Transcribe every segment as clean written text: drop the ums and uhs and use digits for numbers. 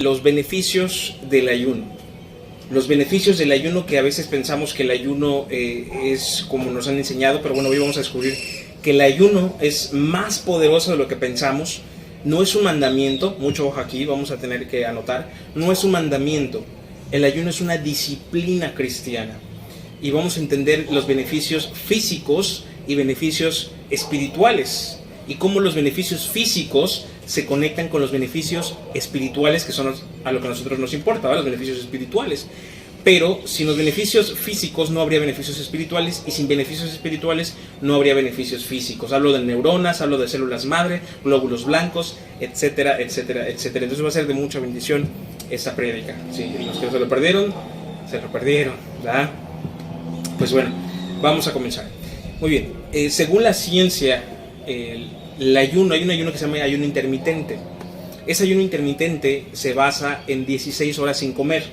Los beneficios del ayuno. Los beneficios del ayuno, que a veces pensamos que el ayuno es como nos han enseñado, pero bueno, hoy vamos a descubrir que el ayuno es más poderoso de lo que pensamos. No es un mandamiento, mucho ojo aquí, vamos a tener que anotar, no es un mandamiento. El ayuno es una disciplina cristiana. Y vamos a entender los beneficios físicos y beneficios espirituales. Y cómo los beneficios físicos se conectan con los beneficios espirituales, que son a lo que a nosotros nos importa, ¿verdad? Los beneficios espirituales. Pero sin los beneficios físicos no habría beneficios espirituales, y sin beneficios espirituales no habría beneficios físicos. Hablo de neuronas, hablo de células madre, glóbulos blancos, etcétera, etcétera, etcétera. Entonces va a ser de mucha bendición esta prédica. Sí, los que se lo perdieron, ¿verdad? Pues bueno, vamos a comenzar. Muy bien, según la ciencia, el ayuno, hay un ayuno que se llama ayuno intermitente. Ese ayuno intermitente se basa en 16 horas sin comer.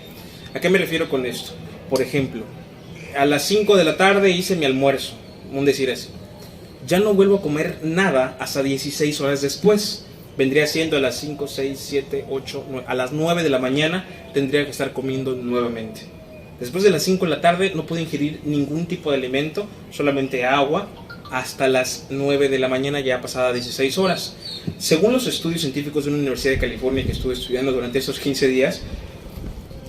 ¿A qué me refiero con esto? Por ejemplo, a las 5 de la tarde hice mi almuerzo, un decir así. Ya no vuelvo a comer nada hasta 16 horas después. Vendría siendo a las 5, 6, 7, 8, 9, a las 9 de la mañana tendría que estar comiendo nuevamente. Después de las 5 de la tarde no puedo ingerir ningún tipo de alimento, solamente agua, hasta las 9 de la mañana, ya pasada 16 horas. Según los estudios científicos de una universidad de California que estuve estudiando durante esos 15 días,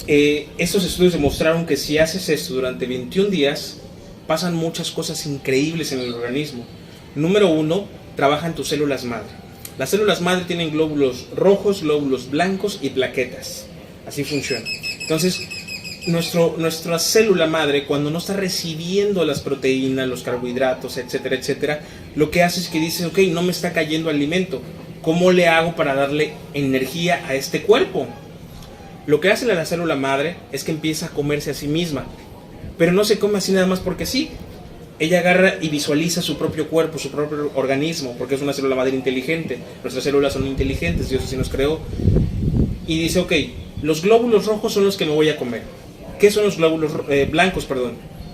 estos estudios demostraron que si haces esto durante 21 días, pasan muchas cosas increíbles en el organismo. Número 1, trabajan tus células madre. Las células madre tienen glóbulos rojos, glóbulos blancos y plaquetas. Así funciona. Entonces, nuestra célula madre, cuando no está recibiendo las proteínas, los carbohidratos, etcétera, etcétera, lo que hace es que dice, ok, no me está cayendo alimento. ¿Cómo le hago para darle energía a este cuerpo? Lo que hace la célula madre es que empieza a comerse a sí misma, pero no se come así nada más porque sí. Ella agarra y visualiza su propio cuerpo, su propio organismo, porque es una célula madre inteligente. Nuestras células son inteligentes, Dios así nos creó. Y dice, ok, los glóbulos rojos son los que me voy a comer. ¿Qué son los glóbulos blancos?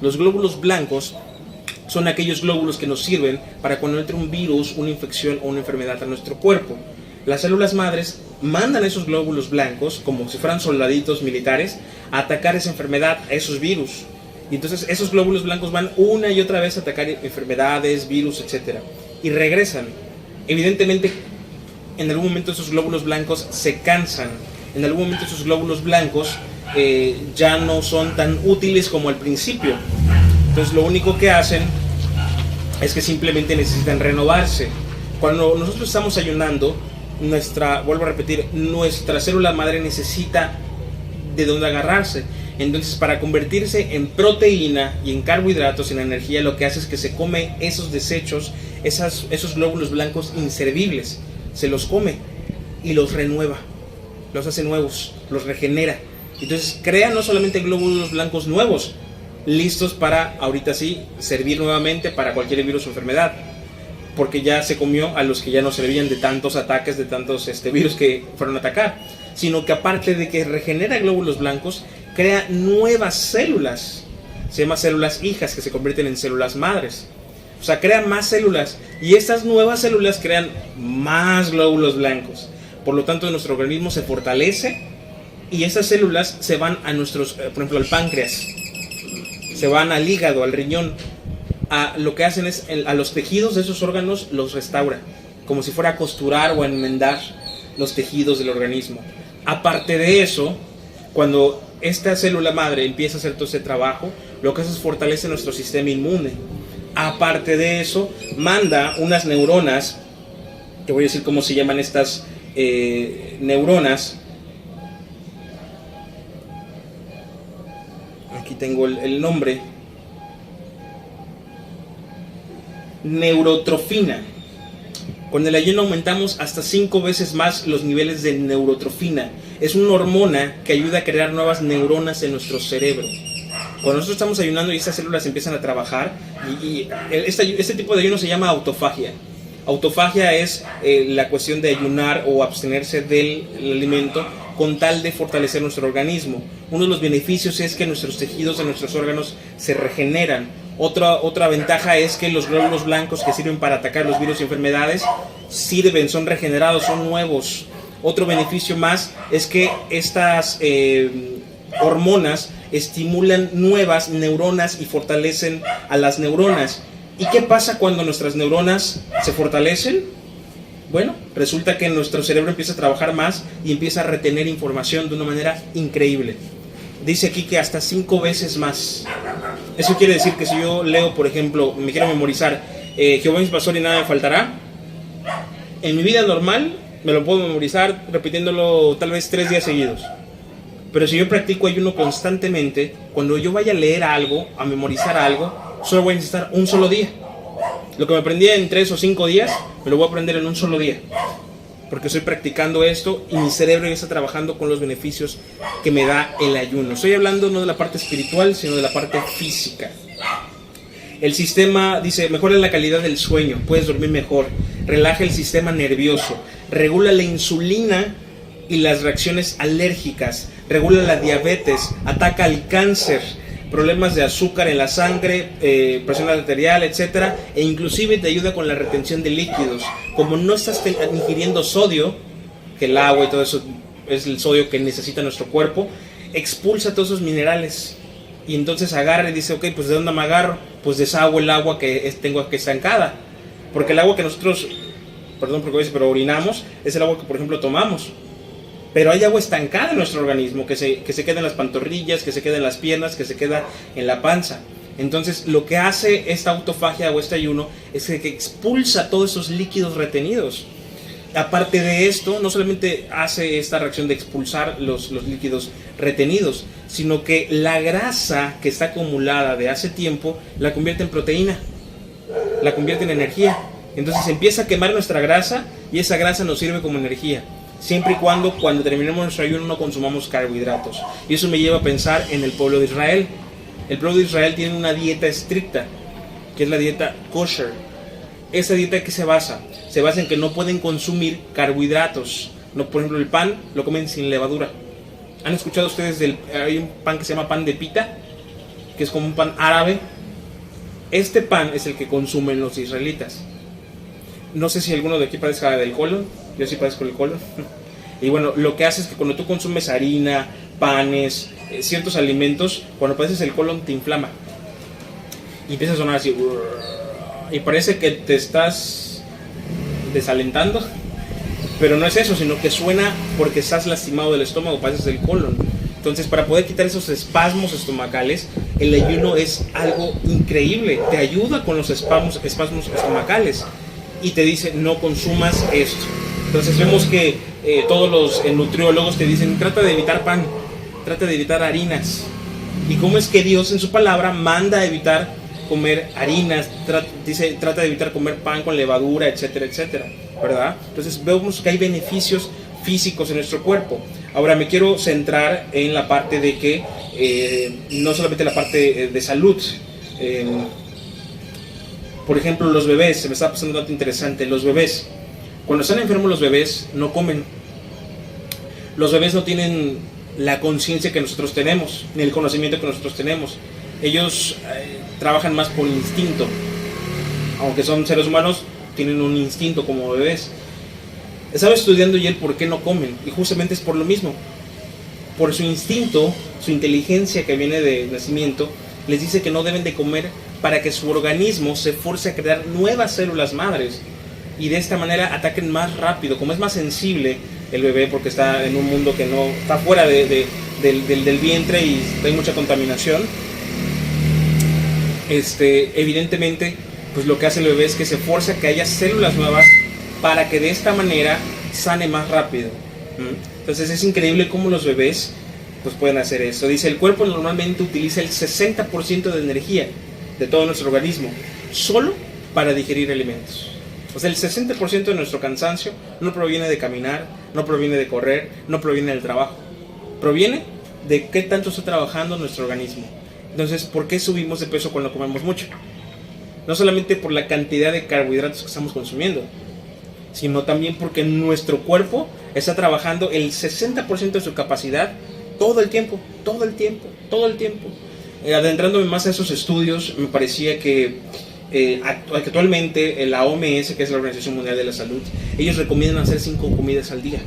Los glóbulos blancos son aquellos glóbulos que nos sirven para cuando entre un virus, una infección o una enfermedad a nuestro cuerpo. Las células madres mandan a esos glóbulos blancos, como si fueran soldaditos militares, a atacar esa enfermedad, a esos virus. Y entonces esos glóbulos blancos van una y otra vez a atacar enfermedades, virus, etc. Y regresan. Evidentemente, en algún momento esos glóbulos blancos se cansan. En algún momento esos glóbulos blancos ya no son tan útiles como al principio. Entonces lo único que hacen es que simplemente necesitan renovarse. Cuando nosotros estamos ayunando, vuelvo a repetir, nuestra célula madre necesita de dónde agarrarse. Entonces, para convertirse en proteína y en carbohidratos, en energía, lo que hace es que se come esos desechos, esos glóbulos blancos inservibles, se los come y los renueva, los hace nuevos, los regenera. Entonces crea no solamente glóbulos blancos nuevos, listos para, ahorita sí, servir nuevamente para cualquier virus o enfermedad, porque ya se comió a los que ya no servían de tantos ataques, de tantos virus que fueron a atacar, sino que aparte de que regenera glóbulos blancos, crea nuevas células, se llama células hijas, que se convierten en células madres. O sea, crea más células, y estas nuevas células crean más glóbulos blancos. Por lo tanto, nuestro organismo se fortalece, y esas células se van a nuestros, por ejemplo, al páncreas, se van al hígado, al riñón. Lo que hacen es, a los tejidos de esos órganos los restaura, como si fuera a costurar o a enmendar los tejidos del organismo. Aparte de eso, cuando esta célula madre empieza a hacer todo ese trabajo, lo que hace es fortalece nuestro sistema inmune. Aparte de eso, manda unas neuronas, te voy a decir cómo se llaman estas neuronas. Aquí tengo el nombre. Neurotrofina. Con el ayuno aumentamos hasta 5 veces más los niveles de neurotrofina. Es una hormona que ayuda a crear nuevas neuronas en nuestro cerebro. Cuando nosotros estamos ayunando y estas células empiezan a trabajar, este tipo de ayuno se llama autofagia. Autofagia es la cuestión de ayunar o abstenerse del alimento con tal de fortalecer nuestro organismo. Uno de los beneficios es que nuestros tejidos de nuestros órganos se regeneran. Otra ventaja es que los glóbulos blancos que sirven para atacar los virus y enfermedades son regenerados, son nuevos. Otro beneficio más es que estas hormonas estimulan nuevas neuronas y fortalecen a las neuronas. ¿Y qué pasa cuando nuestras neuronas se fortalecen? Bueno, resulta que nuestro cerebro empieza a trabajar más y empieza a retener información de una manera increíble. Dice aquí que hasta 5 veces más. Eso quiere decir que si yo leo, por ejemplo, me quiero memorizar Jehová es mi pastor y nada me faltará, en mi vida normal me lo puedo memorizar repitiéndolo tal vez 3 días seguidos. Pero si yo practico ayuno constantemente, cuando yo vaya a leer algo, a memorizar algo, solo voy a necesitar un solo día. Lo que me aprendí en 3 o 5 días, me lo voy a aprender en un solo día. Porque estoy practicando esto y mi cerebro ya está trabajando con los beneficios que me da el ayuno. Estoy hablando no de la parte espiritual, sino de la parte física. El sistema, dice, mejora la calidad del sueño, puedes dormir mejor, relaja el sistema nervioso, regula la insulina y las reacciones alérgicas, regula la diabetes, ataca el cáncer, problemas de azúcar en la sangre, presión arterial, etcétera, e inclusive te ayuda con la retención de líquidos. Como no estás ingiriendo sodio, que el agua y todo eso es el sodio que necesita nuestro cuerpo, expulsa todos esos minerales. Y entonces agarra y dice, ok, pues ¿de dónde me agarro? Pues deshago el agua que tengo aquí estancada. Porque el agua que nosotros, perdón porque voy a decir, pero orinamos, es el agua que por ejemplo tomamos. Pero hay agua estancada en nuestro organismo, que se queda en las pantorrillas, que se queda en las piernas, que se queda en la panza. Entonces lo que hace esta autofagia o este ayuno es que expulsa todos esos líquidos retenidos. Aparte de esto, no solamente hace esta reacción de expulsar los líquidos retenidos, sino que la grasa que está acumulada de hace tiempo la convierte en proteína, la convierte en energía. Entonces empieza a quemar nuestra grasa y esa grasa nos sirve como energía. Siempre y cuando terminemos nuestro ayuno no consumamos carbohidratos. Y eso me lleva a pensar en el pueblo de Israel. El pueblo de Israel tiene una dieta estricta, que es la dieta kosher. ¿Esa dieta qué se basa? Se basa en que no pueden consumir carbohidratos. No, por ejemplo, el pan lo comen sin levadura. ¿Han escuchado ustedes hay un pan que se llama pan de pita? Que es como un pan árabe. Este pan es el que consumen los israelitas. No sé si alguno de aquí padezca del colon. Yo sí padezco el colon. Y bueno, lo que hace es que cuando tú consumes harina, panes, ciertos alimentos, cuando padeces el colon te inflama. Y empieza a sonar así. Y parece que te estás desalentando. Pero no es eso, sino que suena porque estás lastimado del estómago, padeces el colon. Entonces, para poder quitar esos espasmos estomacales, el ayuno es algo increíble. Te ayuda con los espasmos estomacales. Y te dice, no consumas esto. Entonces vemos que todos los nutriólogos te dicen, trata de evitar pan, trata de evitar harinas. Y cómo es que Dios en su palabra manda a evitar comer harinas, trata de evitar comer pan con levadura, etcétera, etcétera, ¿verdad? Entonces vemos que hay beneficios físicos en nuestro cuerpo. Ahora me quiero centrar en la parte de que, no solamente la parte de salud, por ejemplo, los bebés, se me está pasando un dato interesante, los bebés, cuando están enfermos los bebés no comen. Los bebés no tienen la conciencia que nosotros tenemos, ni el conocimiento que nosotros tenemos. Ellos trabajan más por instinto. Aunque son seres humanos, tienen un instinto como bebés. Estaba estudiando yo el por qué no comen, y justamente es por lo mismo. Por su instinto, su inteligencia que viene de nacimiento, les dice que no deben de comer para que su organismo se force a crear nuevas células madres y de esta manera ataquen más rápido. Como es más sensible el bebé porque está en un mundo que no está fuera del vientre y hay mucha contaminación, evidentemente pues lo que hace el bebé es que se force a que haya células nuevas para que de esta manera sane más rápido. Entonces es increíble cómo los bebés pues pueden hacer eso. Dice, el cuerpo normalmente utiliza el 60% de energía de todo nuestro organismo solo para digerir alimentos. O sea, el 60% de nuestro cansancio no proviene de caminar, no proviene de correr, no proviene del trabajo. Proviene de qué tanto está trabajando nuestro organismo. Entonces, ¿por qué subimos de peso cuando comemos mucho? No solamente por la cantidad de carbohidratos que estamos consumiendo, sino también porque nuestro cuerpo está trabajando el 60% de su capacidad todo el tiempo. Adentrándome más a esos estudios, me parecía que actualmente la OMS, que es la Organización Mundial de la Salud, ellos recomiendan hacer 5 comidas al día.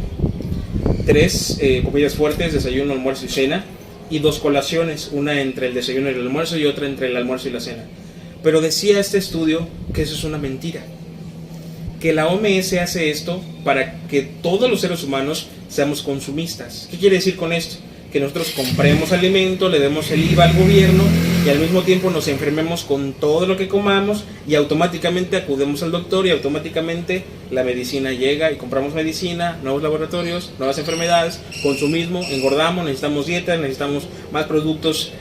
3 comidas fuertes, desayuno, almuerzo y cena, y 2 colaciones, una entre el desayuno y el almuerzo y otra entre el almuerzo y la cena. Pero decía este estudio que eso es una mentira, que la OMS hace esto para que todos los seres humanos seamos consumistas. ¿Qué quiere decir con esto? Que nosotros compremos alimento, le demos el IVA al gobierno y al mismo tiempo nos enfermemos con todo lo que comamos y automáticamente acudemos al doctor y automáticamente la medicina llega y compramos medicina, nuevos laboratorios, nuevas enfermedades, consumismo, engordamos, necesitamos dieta, necesitamos más productos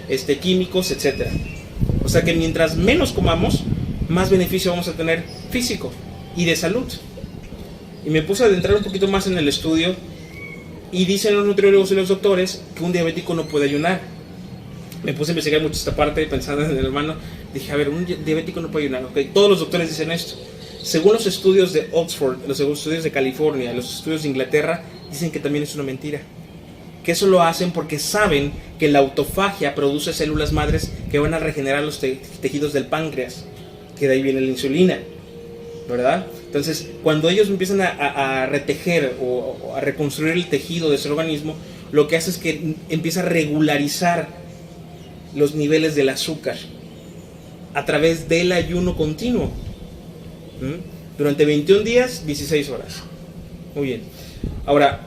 químicos, etc. O sea que mientras menos comamos, más beneficio vamos a tener físico y de salud. Y me puse a adentrar un poquito más en el estudio y dicen los nutriólogos y los doctores que un diabético no puede ayunar. Me puse a investigar mucho esta parte pensando en el hermano. Dije, a ver, un diabético no puede ayunar. Okay, todos los doctores dicen esto. Según los estudios de Oxford, los estudios de California, los estudios de Inglaterra, dicen que también es una mentira. Que eso lo hacen porque saben que la autofagia produce células madres que van a regenerar los tejidos del páncreas, que de ahí viene la insulina, ¿verdad? Entonces, cuando ellos empiezan a retejer o a reconstruir el tejido de ese organismo, lo que hace es que empieza a regularizar los niveles del azúcar a través del ayuno continuo. Durante 21 días, 16 horas. Muy bien. Ahora,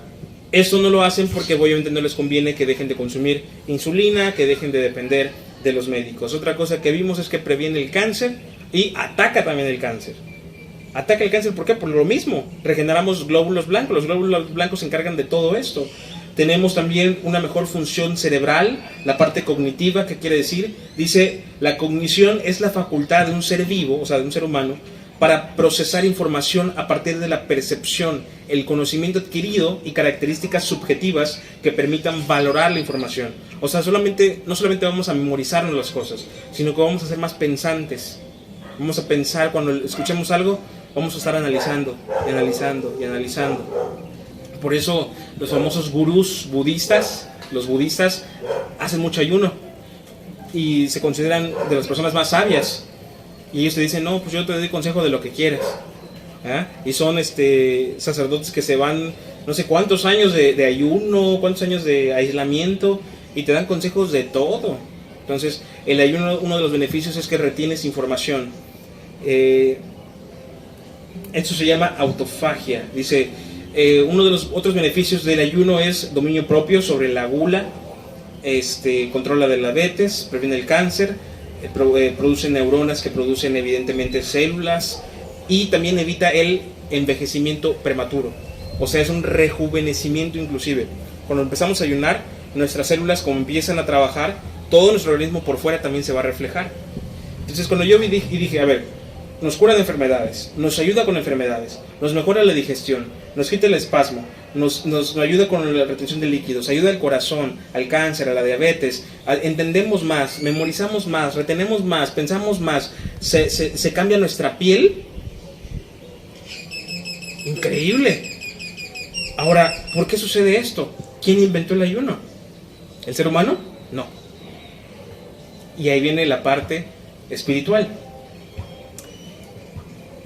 esto no lo hacen porque obviamente no les conviene que dejen de consumir insulina, que dejen de depender de los médicos. Otra cosa que vimos es que previene el cáncer y ataca también el cáncer. Ataca el cáncer, ¿por qué? Por lo mismo, regeneramos glóbulos blancos, los glóbulos blancos se encargan de todo esto. Tenemos también una mejor función cerebral, la parte cognitiva, ¿qué quiere decir? Dice, la cognición es la facultad de un ser vivo, o sea, de un ser humano, para procesar información a partir de la percepción, el conocimiento adquirido y características subjetivas que permitan valorar la información. O sea, no solamente vamos a memorizarnos las cosas, sino que vamos a ser más pensantes. Vamos a pensar, cuando escuchemos algo, vamos a estar analizando, y analizando, y analizando. Por eso los famosos gurús budistas, los budistas hacen mucho ayuno y se consideran de las personas más sabias. Y ellos te dicen, no, pues yo te doy consejo de lo que quieras. Y son sacerdotes que se van no sé cuántos años de ayuno, cuántos años de aislamiento, y te dan consejos de todo. Entonces, el ayuno, uno de los beneficios es que retienes información. Esto se llama autofagia. Dice, uno de los otros beneficios del ayuno es dominio propio sobre la gula, controla la diabetes, previene el cáncer, produce neuronas que producen evidentemente células, y también evita el envejecimiento prematuro. O sea, es un rejuvenecimiento inclusive. Cuando empezamos a ayunar, nuestras células, como empiezan a trabajar, todo nuestro organismo por fuera también se va a reflejar. Entonces, cuando yo dije, a ver, nos cura de enfermedades, nos ayuda con enfermedades, nos mejora la digestión, nos quita el espasmo, nos ayuda con la retención de líquidos, ayuda al corazón, al cáncer, a la diabetes, entendemos más, memorizamos más, retenemos más, pensamos más, se cambia nuestra piel. Increíble. Ahora, ¿por qué sucede esto? ¿Quién inventó el ayuno? ¿El ser humano? No. Y ahí viene la parte espiritual.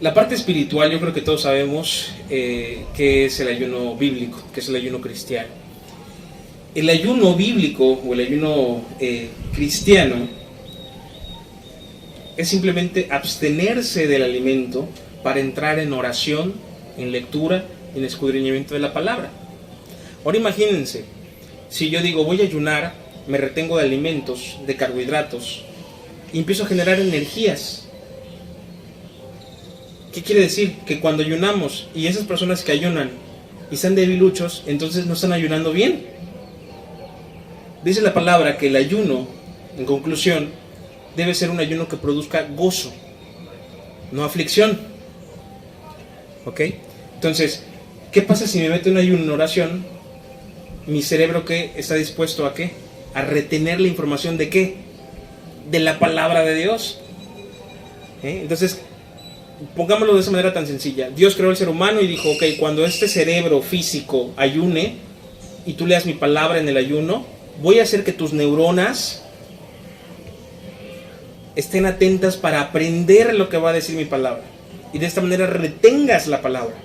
La parte espiritual, yo creo que todos sabemos qué es el ayuno bíblico, qué es el ayuno cristiano. El ayuno bíblico o el ayuno cristiano es simplemente abstenerse del alimento para entrar en oración, en lectura, en escudriñamiento de la palabra. Ahora imagínense, si yo digo voy a ayunar, me retengo de alimentos, de carbohidratos, y empiezo a generar energías. ¿Qué quiere decir? Que cuando ayunamos y esas personas que ayunan y están debiluchos, entonces no están ayunando bien. Dice la palabra que el ayuno, en conclusión, debe ser un ayuno que produzca gozo, no aflicción. ¿Ok? Entonces, ¿qué pasa si me meto en ayuno en oración? Mi cerebro, ¿qué? ¿Está dispuesto a qué? A retener la información de qué? De la palabra de Dios. Entonces, pongámoslo de esa manera tan sencilla. Dios creó al ser humano y dijo, ok, cuando este cerebro físico ayune y tú leas mi palabra en el ayuno, voy a hacer que tus neuronas estén atentas para aprender lo que va a decir mi palabra. Y de esta manera retengas la palabra.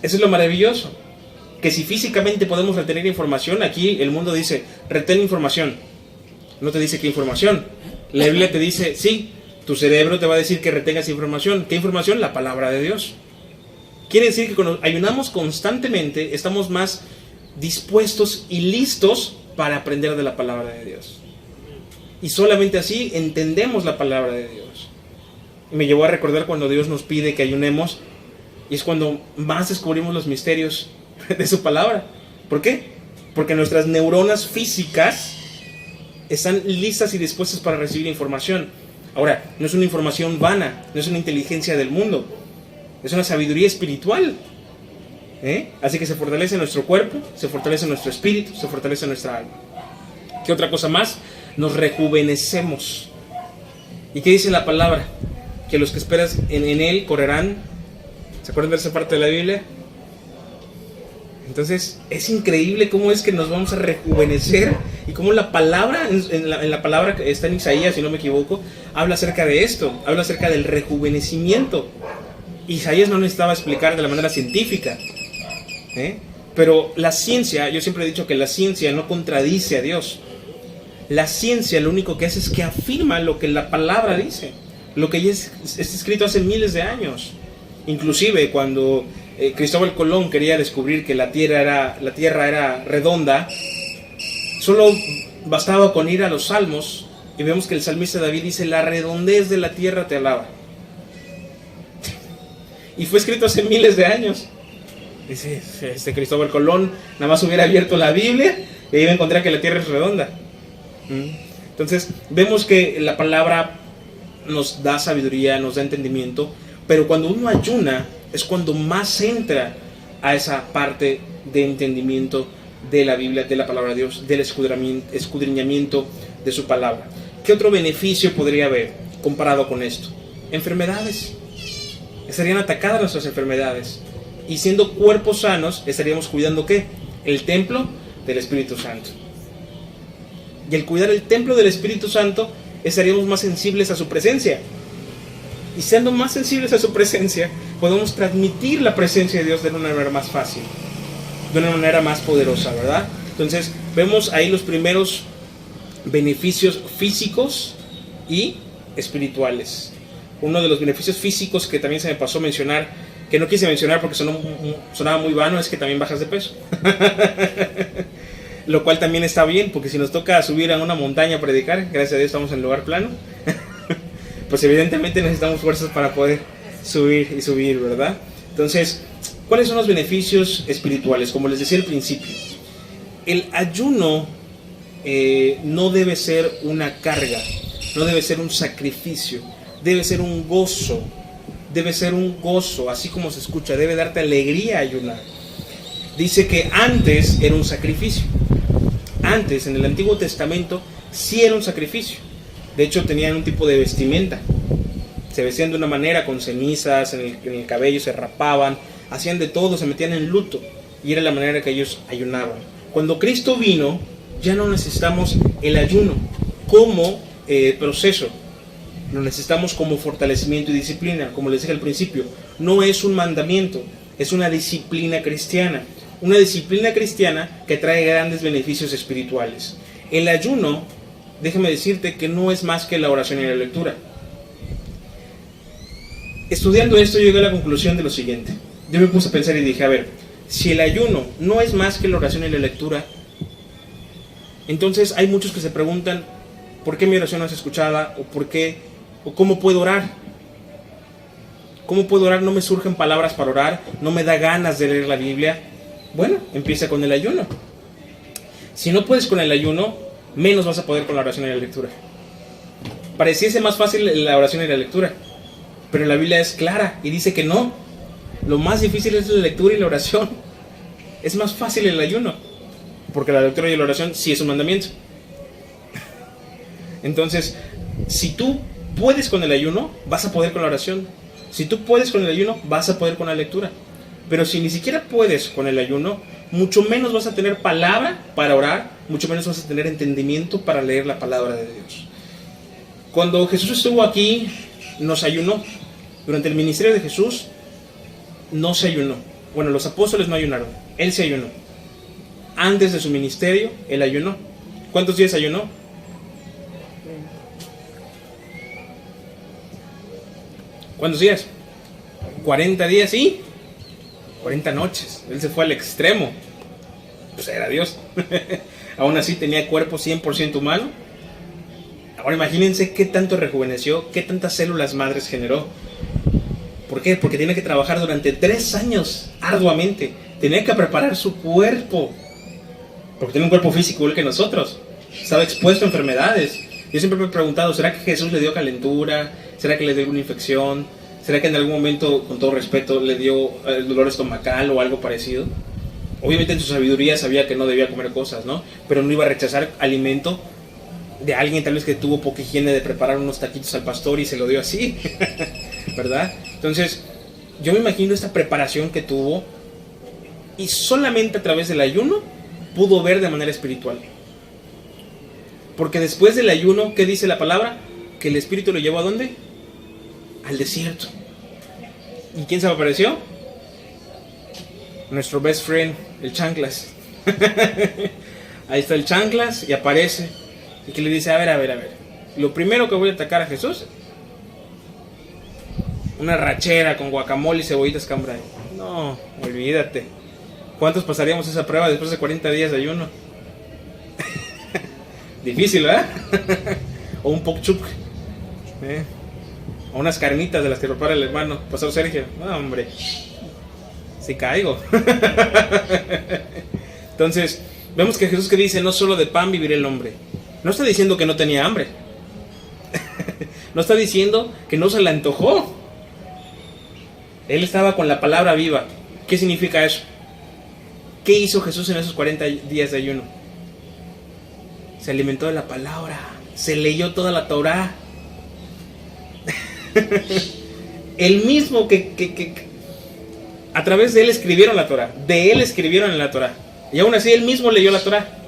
Eso es lo maravilloso. que si físicamente podemos retener información, aquí el mundo dice, retén información. No te dice qué información. La Biblia te dice, sí, tu cerebro te va a decir que retengas información. ¿Qué información? La palabra de Dios. Quiere decir que cuando ayunamos constantemente, estamos más dispuestos y listos para aprender de la palabra de Dios. Y solamente así entendemos la palabra de Dios. Y me llevó a recordar cuando Dios nos pide que ayunemos, y es cuando más descubrimos los misterios de su palabra. ¿Por qué? Porque nuestras neuronas físicas están listas y dispuestas para recibir información. Ahora, no es una información vana, no es una inteligencia del mundo, es una sabiduría espiritual. Así que se fortalece nuestro cuerpo, se fortalece nuestro espíritu, se fortalece nuestra alma. ¿Qué otra cosa más? Nos rejuvenecemos. ¿Y qué dice la palabra? Que los que esperas en Él correrán. ¿Se acuerdan de esa parte de la Biblia? Entonces, es increíble cómo es que nos vamos a rejuvenecer y cómo la palabra, en la palabra que está en Isaías, si no me equivoco, habla acerca de esto, habla acerca del rejuvenecimiento. Isaías no necesitaba explicar de la manera científica, pero la ciencia, yo siempre he dicho que la ciencia no contradice a Dios. La ciencia lo único que hace es que afirma lo que la palabra dice, lo que ya está escrito hace miles de años. Inclusive cuando Cristóbal Colón quería descubrir que la tierra era redonda, solo bastaba con ir a los Salmos y vemos que el salmista David dice: la redondez de la tierra te alaba. Y fue escrito hace miles de años. Dice, Cristóbal Colón nada más hubiera abierto la Biblia y iba a encontrar que la tierra es redonda. Entonces vemos que la palabra nos da sabiduría, nos da entendimiento, pero cuando uno ayuna es cuando más entra a esa parte de entendimiento de la Biblia, de la palabra de Dios, del escudriñamiento de su palabra. ¿Qué otro beneficio podría haber comparado con esto? Enfermedades. Estarían atacadas nuestras enfermedades. Y siendo cuerpos sanos, estaríamos cuidando ¿qué? El templo del Espíritu Santo. Y al cuidar el templo del Espíritu Santo, estaríamos más sensibles a su presencia. Y siendo más sensibles a su presencia, podemos transmitir la presencia de Dios de una manera más fácil, de una manera más poderosa, ¿verdad? Entonces, vemos ahí los primeros beneficios físicos y espirituales. Uno de los beneficios físicos que también se me pasó mencionar, que no quise mencionar porque sonaba muy vano, es que también bajas de peso. Lo cual también está bien, porque si nos toca subir a una montaña a predicar, gracias a Dios estamos en lugar plano, pues evidentemente necesitamos fuerzas para poder subir, ¿verdad? Entonces, ¿cuáles son los beneficios espirituales? Como les decía al principio, el ayuno no debe ser una carga, no debe ser un sacrificio, debe ser un gozo, así como se escucha, debe darte alegría ayunar. Dice que antes era un sacrificio. Antes, en el Antiguo Testamento, sí era un sacrificio. De hecho, tenían un tipo de vestimenta. Se vestían de una manera, con cenizas en el cabello, se rapaban, hacían de todo, se metían en luto. Y era la manera que ellos ayunaban. Cuando Cristo vino, ya no necesitamos el ayuno como proceso. Lo necesitamos como fortalecimiento y disciplina. Como les dije al principio, no es un mandamiento, es una disciplina cristiana. Una disciplina cristiana que trae grandes beneficios espirituales. El ayuno, déjame decirte que no es más que la oración y la lectura. Estudiando esto, yo llegué a la conclusión de lo siguiente. Yo me puse a pensar y dije, a ver, si el ayuno no es más que la oración y la lectura, entonces hay muchos que se preguntan, ¿por qué mi oración no es escuchada? ¿O cómo puedo orar? ¿Cómo puedo orar? No me surgen palabras para orar, no me da ganas de leer la Biblia. Bueno, empieza con el ayuno. Si no puedes con el ayuno, menos vas a poder con la oración y la lectura. Pareciese más fácil la oración y la lectura, pero la Biblia es clara y dice que no. Lo más difícil es la lectura y la oración. Es más fácil el ayuno, porque la lectura y la oración sí es un mandamiento. Entonces, si tú puedes con el ayuno, vas a poder con la oración. Si tú puedes con el ayuno, vas a poder con la lectura. Pero si ni siquiera puedes con el ayuno, mucho menos vas a tener palabra para orar, mucho menos vas a tener entendimiento para leer la palabra de Dios. Cuando Jesús estuvo aquí, nos ayunó. Durante el ministerio de Jesús, no se ayunó. Bueno, los apóstoles no ayunaron, él se ayunó. Antes de su ministerio, él ayunó. ¿Cuántos días ayunó? ¿Cuántos días? 40 días y 40 noches. Él se fue al extremo. Pues era Dios. Aún así tenía cuerpo 100% humano. Ahora imagínense qué tanto rejuveneció, qué tantas células madres generó. ¿Por qué? Porque tenía que trabajar durante 3 años arduamente. Tenía que preparar su cuerpo. Porque tiene un cuerpo físico igual que nosotros. Estaba expuesto a enfermedades. Yo siempre me he preguntado, ¿será que Jesús le dio calentura? ¿Será que le dio una infección? ¿Será que en algún momento, con todo respeto, le dio el dolor estomacal o algo parecido? Obviamente en su sabiduría sabía que no debía comer cosas, ¿no? Pero no iba a rechazar alimento de alguien tal vez que tuvo poca higiene de preparar unos taquitos al pastor y se lo dio así, ¿verdad? Entonces, yo me imagino esta preparación que tuvo y solamente a través del ayuno pudo ver de manera espiritual. Porque después del ayuno, ¿qué dice la palabra? Que el Espíritu lo llevó ¿a dónde? Al desierto. ¿Y quién se apareció? Nuestro best friend, el Chanclas. Ahí está el Chanclas y aparece. Y que le dice, a ver. Lo primero que voy a atacar a Jesús, una rachera con guacamole y cebollitas cambray. No, olvídate. ¿Cuántos pasaríamos esa prueba después de 40 días de ayuno? Difícil, ¿verdad? O un pokchuk. O unas carnitas de las que prepara el hermano, pastor Sergio. No, hombre. Si caigo. Entonces, vemos que Jesús que dice, no solo de pan vivirá el hombre. No está diciendo que no tenía hambre. No está diciendo que no se le antojó. Él estaba con la palabra viva. ¿Qué significa eso? ¿Qué hizo Jesús en esos 40 días de ayuno? Se alimentó de la palabra. Se leyó toda la Torá. El mismo que a través de él escribieron la Torá. De él escribieron en la Torá. Y aún así él mismo leyó la Torá.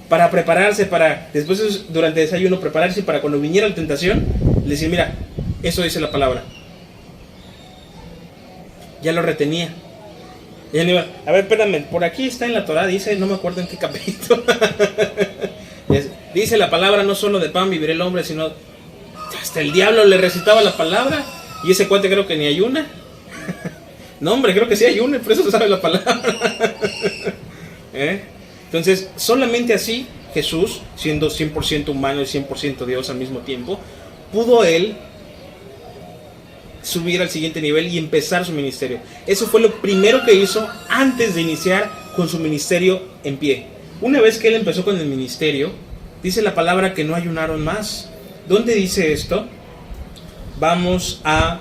Para prepararse, para después durante el desayuno prepararse para cuando viniera la tentación, decir, mira, eso dice la palabra. Ya lo retenía. Y él iba, a ver, espérame, por aquí está en la Torá, dice, no me acuerdo en qué capítulo. Dice la palabra, no solo de pan vivirá el hombre, sino hasta el diablo le recitaba la palabra. Y ese cuate creo que ni ayuna. No, hombre, creo que sí ayuna, por eso se sabe la palabra. Entonces, solamente así Jesús, siendo 100% humano y 100% Dios al mismo tiempo, pudo él subir al siguiente nivel y empezar su ministerio. Eso fue lo primero que hizo antes de iniciar con su ministerio en pie. Una vez que él empezó con el ministerio, dice la palabra que no ayunaron más. ¿Dónde dice esto? Vamos a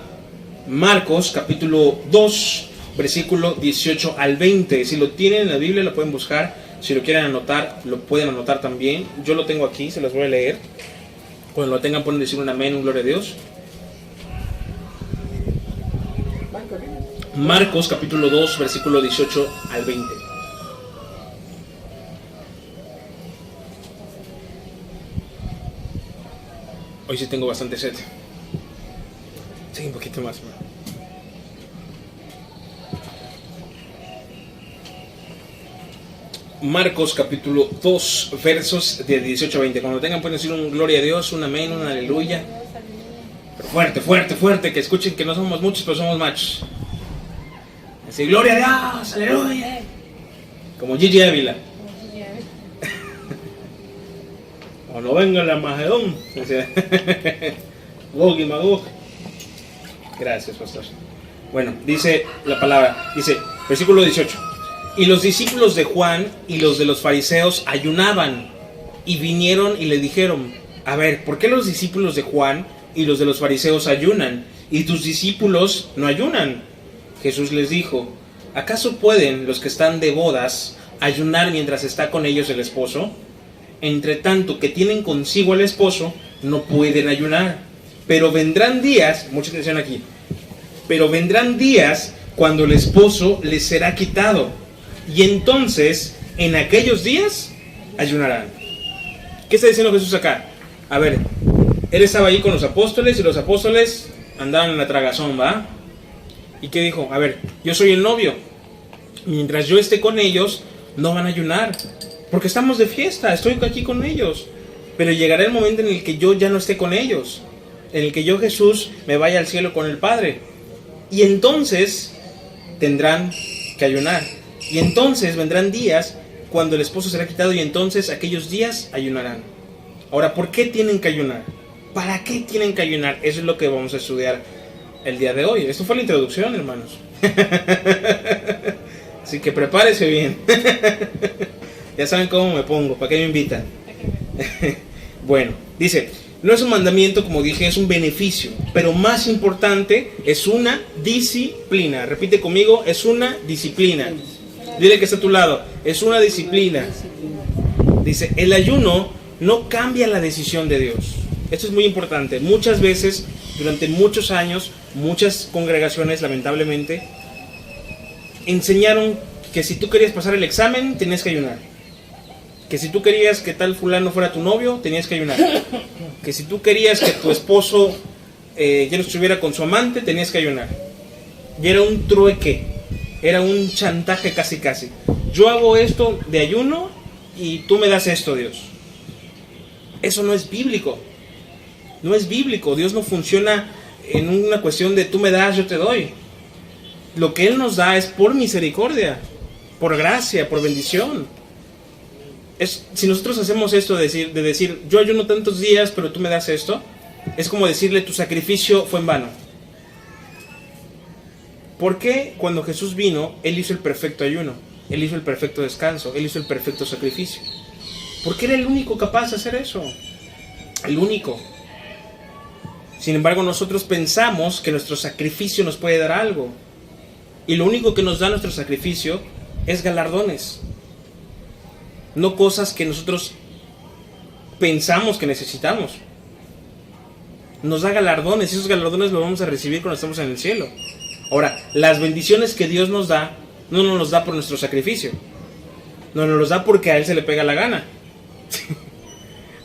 Marcos capítulo 2, versículo 18 al 20. Si lo tienen en la Biblia lo pueden buscar. Si lo quieren anotar, lo pueden anotar también. Yo lo tengo aquí, se los voy a leer. Cuando lo tengan pueden decir un amén, un gloria a Dios. Marcos capítulo 2, versículo 18 al 20. Hoy sí tengo bastante sed. Sí, un poquito más. Marcos capítulo 2, versos de 18 a 20. Cuando tengan pueden decir un gloria a Dios, un amén, un aleluya. Pero fuerte, fuerte, fuerte, que escuchen que no somos muchos, pero somos machos. Así, gloria a Dios, aleluya. Como Gigi Ávila. O no venga la Magedón. Gog y Magog. Gracias, pastor. Bueno, dice la palabra, dice, versículo 18. Y los discípulos de Juan y los de los fariseos ayunaban y vinieron y le dijeron, a ver, ¿por qué los discípulos de Juan y los de los fariseos ayunan y tus discípulos no ayunan? Jesús les dijo, ¿acaso pueden los que están de bodas ayunar mientras está con ellos el esposo? Entre tanto que tienen consigo al esposo, no pueden ayunar. Pero vendrán días, mucha atención aquí, pero vendrán días cuando el esposo les será quitado. Y entonces, en aquellos días, ayunarán. ¿Qué está diciendo Jesús acá? A ver, él estaba ahí con los apóstoles y los apóstoles andaban en la tragazón, ¿va? ¿Y qué dijo? A ver, yo soy el novio. Mientras yo esté con ellos, no van a ayunar. Porque estamos de fiesta, estoy aquí con ellos. Pero llegará el momento en el que yo ya no esté con ellos. En el que yo, Jesús, me vaya al cielo con el Padre. Y entonces tendrán que ayunar. Y entonces vendrán días cuando el esposo será quitado y entonces aquellos días ayunarán. Ahora, ¿por qué tienen que ayunar? ¿Para qué tienen que ayunar? Eso es lo que vamos a estudiar el día de hoy. Esto fue la introducción, hermanos. Así que prepárese bien. Ya saben cómo me pongo, ¿para qué me invitan? Bueno, dice, no es un mandamiento, como dije, es un beneficio, pero más importante es una disciplina. Repite conmigo, es una disciplina. Dile que está a tu lado, es una disciplina. Dice, el ayuno no cambia la decisión de Dios. Esto es muy importante. Muchas veces, durante muchos años, muchas congregaciones, lamentablemente, enseñaron que si tú querías pasar el examen, tenías que ayunar. Que si tú querías que tal fulano fuera tu novio, tenías que ayunar. Que si tú querías que tu esposo ya no estuviera con su amante, tenías que ayunar. Y era un trueque, era un chantaje casi casi. Yo hago esto de ayuno y tú me das esto, Dios. Eso no es bíblico. No es bíblico. Dios no funciona en una cuestión de tú me das, yo te doy. Lo que Él nos da es por misericordia, por gracia, por bendición. Si nosotros hacemos esto de decir, yo ayuno tantos días, pero tú me das esto, es como decirle, tu sacrificio fue en vano. ¿Por qué cuando Jesús vino, Él hizo el perfecto ayuno? Él hizo el perfecto descanso, Él hizo el perfecto sacrificio. Porque era el único capaz de hacer eso. El único. Sin embargo, nosotros pensamos que nuestro sacrificio nos puede dar algo. Y lo único que nos da nuestro sacrificio es galardones. No cosas que nosotros pensamos que necesitamos. Nos da galardones y esos galardones los vamos a recibir cuando estamos en el cielo. Ahora, las bendiciones que Dios nos da, no nos los da por nuestro sacrificio. No nos los da porque a Él se le pega la gana.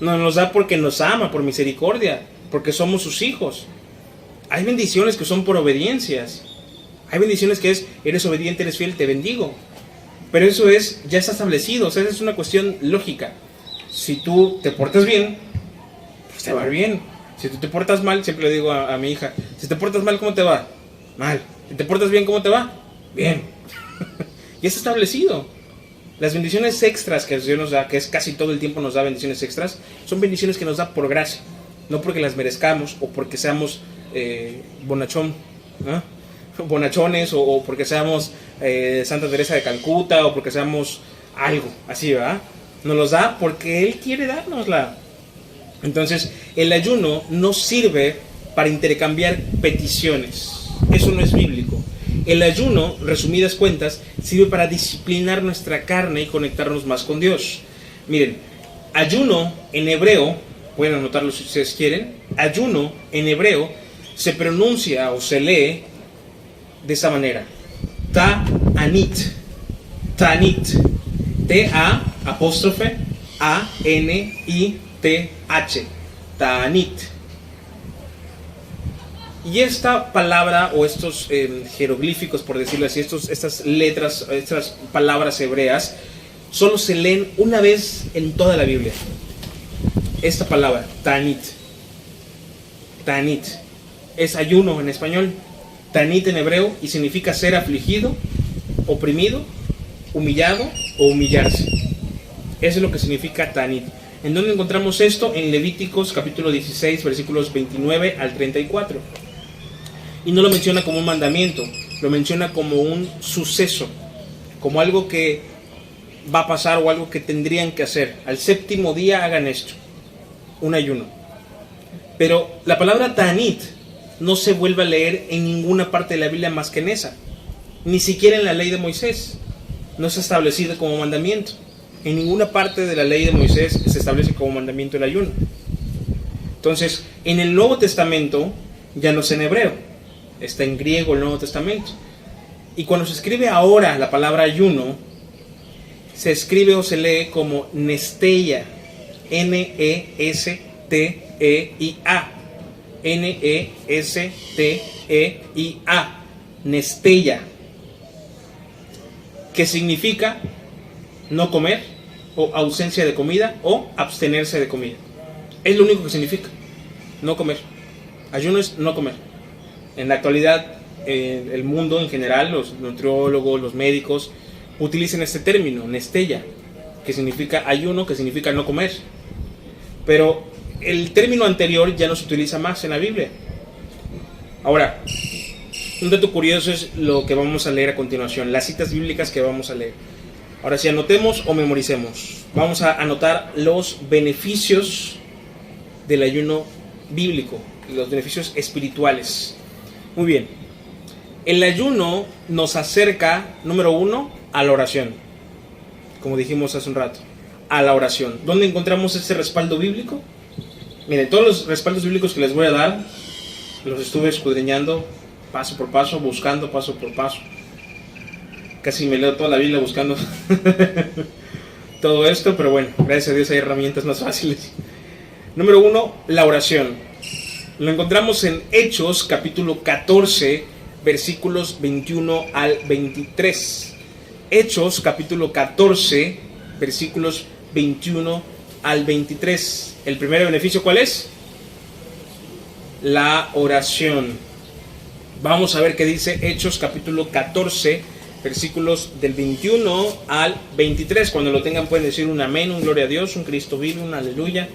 No nos los da porque nos ama, por misericordia, porque somos sus hijos. Hay bendiciones que son por obediencias. Hay bendiciones que es, eres obediente, eres fiel, te bendigo. Pero eso ya está establecido, o sea, es una cuestión lógica. Si tú te portas bien, pues te va a ir bien. Si tú te portas mal, siempre le digo a mi hija, si te portas mal, ¿cómo te va? Mal. Si te portas bien, ¿cómo te va? Bien. Ya está establecido. Las bendiciones extras que Dios nos da, que es casi todo el tiempo nos da bendiciones extras, son bendiciones que nos da por gracia, no porque las merezcamos o porque seamos bonachones o porque seamos Santa Teresa de Calcuta o porque seamos algo así, ¿verdad? Nos los da porque Él quiere dárnosla. Entonces, el ayuno no sirve para intercambiar peticiones. Eso no es bíblico. El ayuno, resumidas cuentas, sirve para disciplinar nuestra carne y conectarnos más con Dios. Miren, ayuno en hebreo, pueden anotarlo si ustedes quieren, ayuno en hebreo se pronuncia o se lee de esta manera: ta'anit, ta'anit, T-A'-A-N-I-T-H, ta'anit. Y esta palabra o estos jeroglíficos, por decirlo así, estas letras, estas palabras hebreas, solo se leen una vez en toda la Biblia. Esta palabra, ta'anit. Ta'anit es ayuno en español, ta'anit en hebreo, y significa ser afligido, oprimido, humillado o humillarse. Eso es lo que significa ta'anit. ¿En dónde encontramos esto? En Levíticos capítulo 16, versículos 29 al 34. Y no lo menciona como un mandamiento, lo menciona como un suceso, como algo que va a pasar o algo que tendrían que hacer. Al séptimo día hagan esto, un ayuno. Pero la palabra ta'anit no se vuelve a leer en ninguna parte de la Biblia más que en esa. Ni siquiera en la ley de Moisés. No está establecido como mandamiento. En ninguna parte de la ley de Moisés se establece como mandamiento el ayuno. Entonces, en el Nuevo Testamento ya no es en hebreo. Está en griego el Nuevo Testamento. Y cuando se escribe ahora la palabra ayuno, se escribe o se lee como nesteia. N-E-S-T-E-I-A. N-E-S-T-E-I-A. nesteia, que significa no comer, o ausencia de comida, o abstenerse de comida. Es lo único que significa, no comer. Ayuno es no comer. En la actualidad, el mundo en general, los nutriólogos, los médicos, utilizan este término, nesteia, que significa ayuno, que significa no comer. Pero el término anterior ya no se utiliza más en la Biblia. Ahora, un dato curioso es lo que vamos a leer a continuación, las citas bíblicas que vamos a leer. Ahora sí, anotemos o memoricemos. Vamos a anotar los beneficios del ayuno bíblico, los beneficios espirituales. Muy bien. El ayuno nos acerca, número 1, a la oración. Como dijimos hace un rato, a la oración. ¿Dónde encontramos ese respaldo bíblico? Miren, todos los respaldos bíblicos que les voy a dar, los estuve escudriñando paso por paso, buscando paso por paso. Casi me leo toda la Biblia buscando todo esto, pero bueno, gracias a Dios hay herramientas más fáciles. Número 1, la oración. Lo encontramos en Hechos, capítulo 14, versículos 21 al 23. Hechos, capítulo 14, versículos 21 al 23. ¿El primer beneficio cuál es? La oración. Vamos a ver qué dice Hechos, capítulo 14, versículos del 21 al 23. Cuando lo tengan pueden decir un amén, un gloria a Dios, un Cristo vive, un aleluya.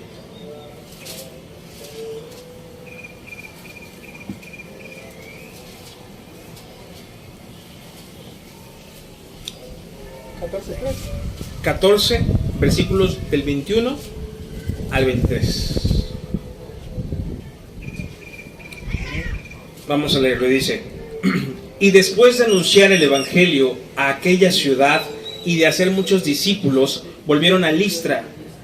¿14:3? 14, versículos del 21 al 23. Vamos a leerlo, dice: y después de anunciar el evangelio a aquella ciudad y de hacer muchos discípulos, volvieron a Listra,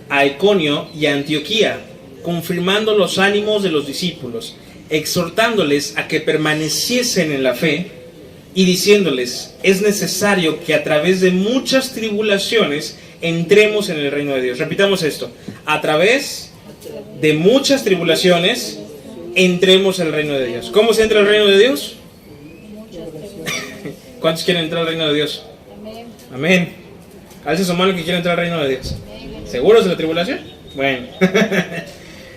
a Iconio y a Antioquía, confirmando los ánimos de los discípulos, exhortándoles a que permaneciesen en la fe y diciéndoles: es necesario que a través de muchas tribulaciones entremos en el reino de Dios. Repitamos esto: a través de muchas tribulaciones entremos en el reino de Dios. ¿Cómo se entra al reino de Dios? ¿Cuántos quieren entrar al reino de Dios? Amén. Amén. Alza su mano que quiere entrar al reino de Dios. ¿Seguros de la tribulación? Bueno.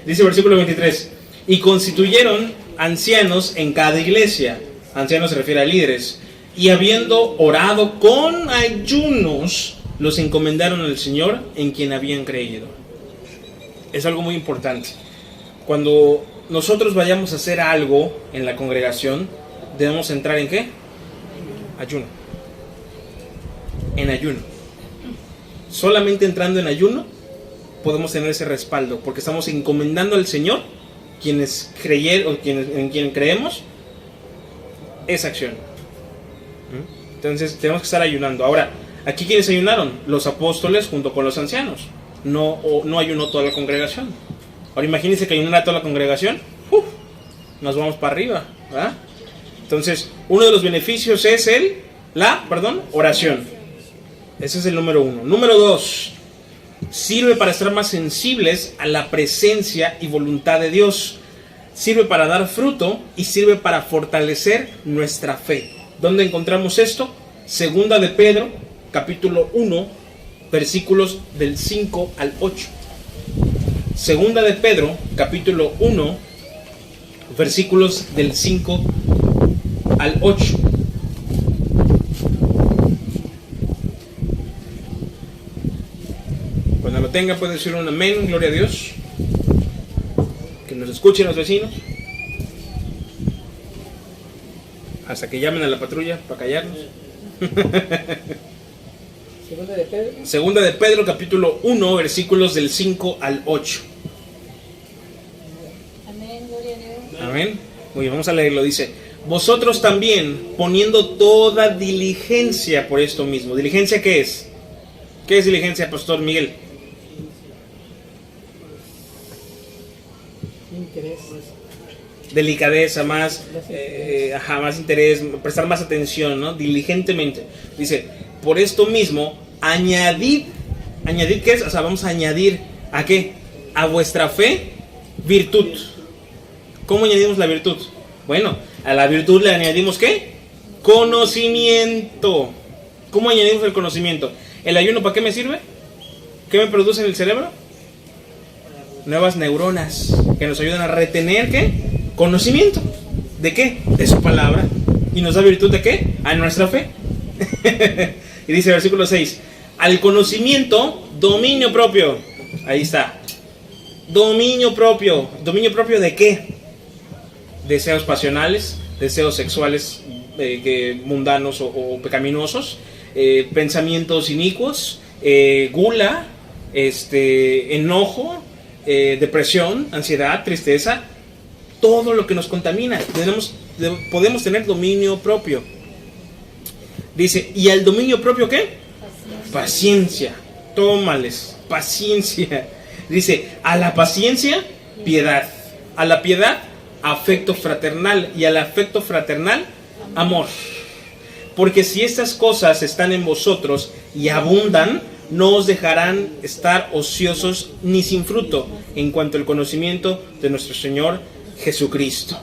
Dice versículo 23: y constituyeron ancianos en cada iglesia. Ancianos se refiere a líderes. Y habiendo orado con ayunos, los encomendaron al Señor en quien habían creído. Es algo muy importante. Cuando nosotros vayamos a hacer algo en la congregación, debemos entrar ¿en qué? Ayuno. En ayuno. Solamente entrando en ayuno podemos tener ese respaldo, porque estamos encomendando al Señor, quienes creyeron, en quien creemos, esa acción. Entonces tenemos que estar ayunando. Ahora, aquí ¿quiénes ayunaron? Los apóstoles junto con los ancianos. No ayunó toda la congregación. Ahora imagínense que ayunara toda la congregación. Nos vamos para arriba, ¿verdad? Entonces, uno de los beneficios es la oración. Ese es el número 1. Número 2, sirve para estar más sensibles a la presencia y voluntad de Dios. Sirve para dar fruto y sirve para fortalecer nuestra fe. ¿Dónde encontramos esto? Segunda de Pedro, capítulo 1, versículos del 5 al 8. Segunda de Pedro, capítulo 1, versículos del 5 al 8. Cuando lo tenga puede decir un amén, gloria a Dios. Que nos escuchen los vecinos. Hasta que llamen a la patrulla para callarnos. Segunda de Pedro. Segunda de Pedro, capítulo 1, versículos del 5 al 8. Amén, gloria a Dios. Amén. Muy bien, vamos a leerlo. Dice: vosotros también, poniendo toda diligencia por esto mismo. ¿Diligencia qué es? ¿Qué es diligencia, Pastor Miguel? Interés. Delicadeza, más interés, prestar más atención, ¿no? Diligentemente. Dice: por esto mismo, añadid ¿qué es? O sea, vamos a añadir ¿a qué? A vuestra fe, virtud. ¿Cómo añadimos la virtud? Bueno, a la virtud le añadimos ¿qué? Conocimiento. ¿Cómo añadimos el conocimiento? ¿El ayuno para qué me sirve? ¿Qué me produce en el cerebro? Nuevas neuronas que nos ayudan a retener ¿qué? Conocimiento. ¿De qué? De su palabra. ¿Y nos da virtud de qué? A nuestra fe. Y dice el versículo 6: al conocimiento, dominio propio. Ahí está. Dominio propio. ¿Dominio propio de qué? Deseos pasionales, deseos sexuales mundanos o pecaminosos, pensamientos inicuos, gula, enojo, depresión, ansiedad, tristeza, todo lo que nos contamina. Podemos tener dominio propio. Dice, ¿y al dominio propio qué? Paciencia. Tómales, paciencia. Dice, a la paciencia, piedad. A la piedad, afecto fraternal. Y al afecto fraternal, amor. Porque si estas cosas están en vosotros y abundan, no os dejarán estar ociosos ni sin fruto en cuanto al conocimiento de nuestro Señor Jesucristo.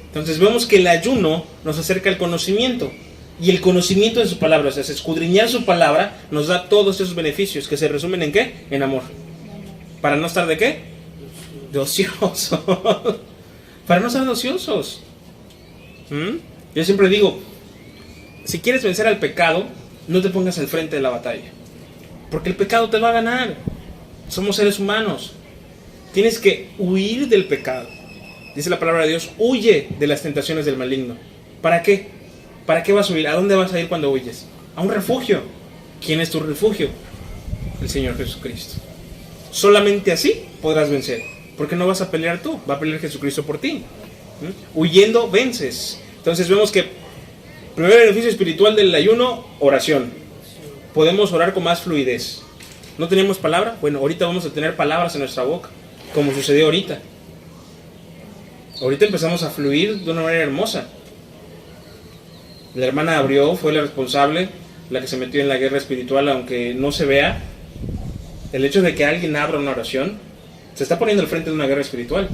Entonces vemos que el ayuno nos acerca al conocimiento. Y el conocimiento de su palabra, o sea, escudriñar su palabra, nos da todos esos beneficios que se resumen en ¿qué? En amor. ¿Para no estar de qué? De ociosos. Para no estar de ociosos. Yo siempre digo, si quieres vencer al pecado, no te pongas al frente de la batalla. Porque el pecado te va a ganar. Somos seres humanos. Tienes que huir del pecado. Dice la palabra de Dios, huye de las tentaciones del maligno. ¿Para qué? ¿Para qué vas a huir? ¿A dónde vas a ir cuando huyes? A un refugio. ¿Quién es tu refugio? El Señor Jesucristo. Solamente así podrás vencer. Porque no vas a pelear tú, va a pelear Jesucristo por ti. Huyendo vences. Entonces vemos que primer beneficio espiritual del ayuno, oración. Podemos orar con más fluidez. ¿No tenemos palabra? Bueno, ahorita vamos a tener palabras en nuestra boca, como sucedió ahorita. Ahorita empezamos a fluir de una manera hermosa. La hermana abrió, fue la responsable, la que se metió en la guerra espiritual, aunque no se vea. El hecho de que alguien abra una oración, se está poniendo al frente de una guerra espiritual.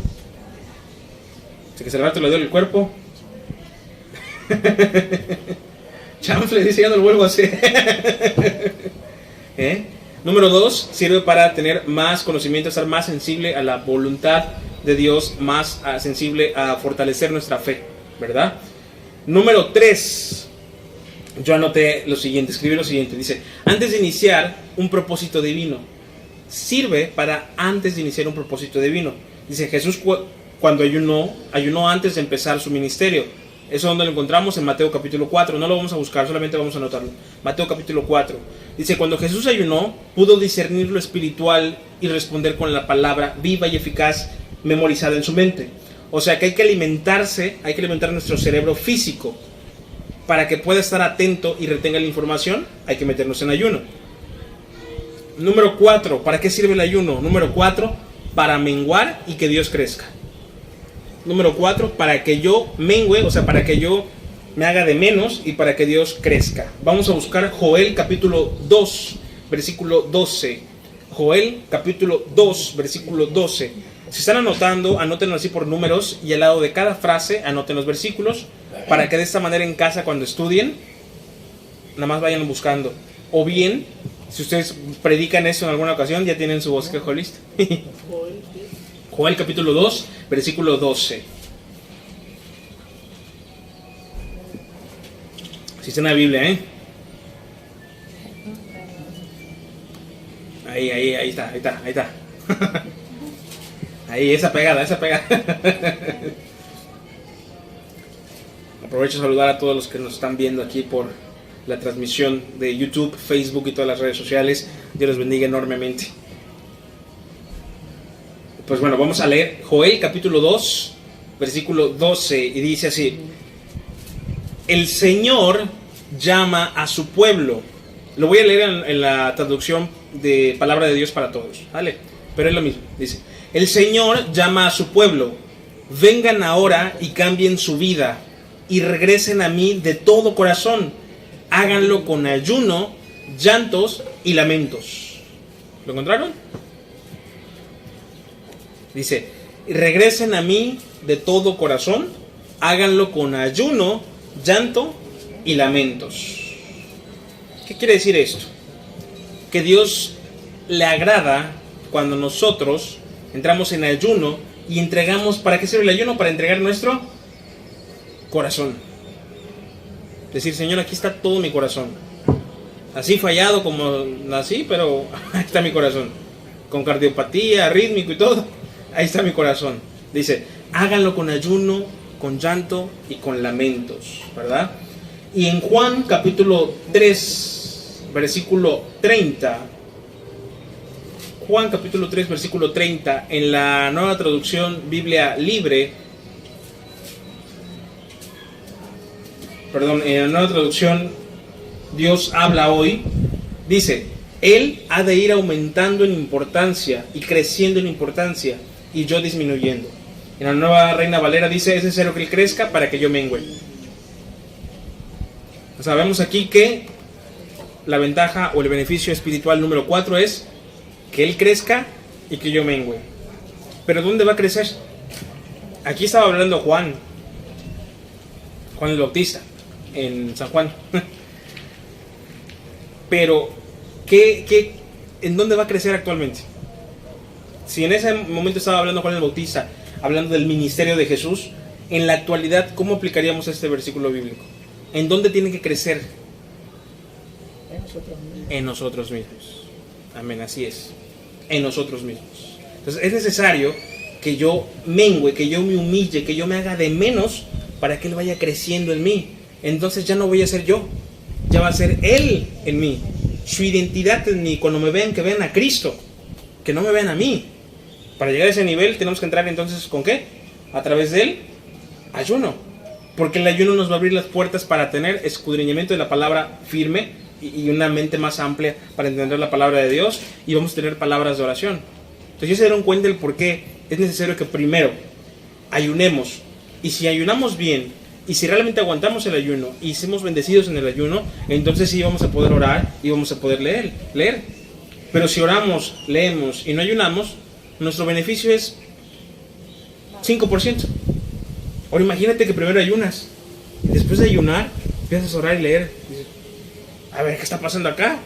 Así que se rato le duele el cuerpo. Chanfle, dice, ya no lo vuelvo a hacer. Número 2, sirve para tener más conocimiento, estar más sensible a la voluntad de Dios, más sensible a fortalecer nuestra fe, ¿verdad? Número 3, yo anoté lo siguiente, escribí lo siguiente, dice, antes de iniciar un propósito divino, sirve para antes de iniciar un propósito divino. Dice, Jesús cuando ayunó antes de empezar su ministerio. Eso es donde lo encontramos en Mateo capítulo 4, no lo vamos a buscar, solamente vamos a anotarlo. Mateo capítulo 4, dice, cuando Jesús ayunó, pudo discernir lo espiritual y responder con la palabra viva y eficaz memorizada en su mente. O sea que hay que alimentar nuestro cerebro físico. Para que pueda estar atento y retenga la información, hay que meternos en ayuno. Número 4, ¿para qué sirve el ayuno? Número 4, para menguar y que Dios crezca. Número 4, para que yo mengüe, o sea, para que yo me haga de menos y para que Dios crezca. Vamos a buscar Joel capítulo 2, versículo 12. Joel capítulo 2, versículo 12. Si están anotando, anótenlo así por números y al lado de cada frase anoten los versículos para que de esta manera en casa cuando estudien, nada más vayan buscando. O bien, si ustedes predican eso en alguna ocasión, ya tienen su bosquejo listo. Joel capítulo 2, versículo 12. Si está en la Biblia, Ahí está. Ahí, esa pegada. Aprovecho a saludar a todos los que nos están viendo aquí por la transmisión de YouTube, Facebook y todas las redes sociales. Dios los bendiga enormemente. Pues bueno, vamos a leer Joel capítulo 2, versículo 12, y dice así: el Señor llama a su pueblo. Lo voy a leer en la traducción de Palabra de Dios para Todos, ¿vale? Pero es lo mismo, dice: el Señor llama a su pueblo, vengan ahora y cambien su vida, y regresen a mí de todo corazón, háganlo con ayuno, llantos y lamentos. ¿Lo encontraron? Dice, regresen a mí de todo corazón, háganlo con ayuno, llanto y lamentos. ¿Qué quiere decir esto? Que Dios le agrada cuando nosotros entramos en ayuno y entregamos. ¿Para qué sirve el ayuno? Para entregar nuestro corazón. Decir, Señor, aquí está todo mi corazón. Así fallado como nací, pero ahí está mi corazón. Con cardiopatía, rítmico y todo. Ahí está mi corazón. Dice, háganlo con ayuno, con llanto y con lamentos, ¿verdad? Y en Juan capítulo 3, versículo 30, Juan capítulo 3, versículo 30, en la Nueva Traducción Biblia Libre, en la Nueva Traducción Dios habla hoy, dice, Él ha de ir aumentando en importancia y creciendo en importancia, y yo disminuyendo. En la Nueva Reina Valera dice, es necesario que Él crezca para que yo mengüe. Sabemos aquí que la ventaja o el beneficio espiritual número 4 es que Él crezca y que yo mengüe. ¿Pero dónde va a crecer? Aquí estaba hablando Juan el Bautista, en San Juan. Pero, ¿en dónde va a crecer actualmente? Si en ese momento estaba hablando Juan el Bautista, hablando del ministerio de Jesús, en la actualidad, ¿cómo aplicaríamos este versículo bíblico? ¿En dónde tiene que crecer? En nosotros mismos. Amén, así es. En nosotros mismos. Entonces es necesario que yo mengüe, que yo me humille, que yo me haga de menos para que Él vaya creciendo en mí. Entonces ya no voy a ser yo, ya va a ser Él en mí. Su identidad en mí. Cuando me vean, que vean a Cristo, que no me vean a mí. Para llegar a ese nivel tenemos que entrar entonces ¿con qué? A través del ayuno. Porque el ayuno nos va a abrir las puertas para tener escudriñamiento de la palabra firme y una mente más amplia para entender la palabra de Dios, y vamos a tener palabras de oración. Entonces ya se dieron cuenta del por qué es necesario que primero ayunemos, y si ayunamos bien, y si realmente aguantamos el ayuno y somos bendecidos en el ayuno, entonces sí vamos a poder orar y vamos a poder leer. Pero si oramos, leemos y no ayunamos, nuestro beneficio es 5%. Ahora imagínate que primero ayunas, y después de ayunar empiezas a orar y leer. Dices, a ver, ¿qué está pasando acá?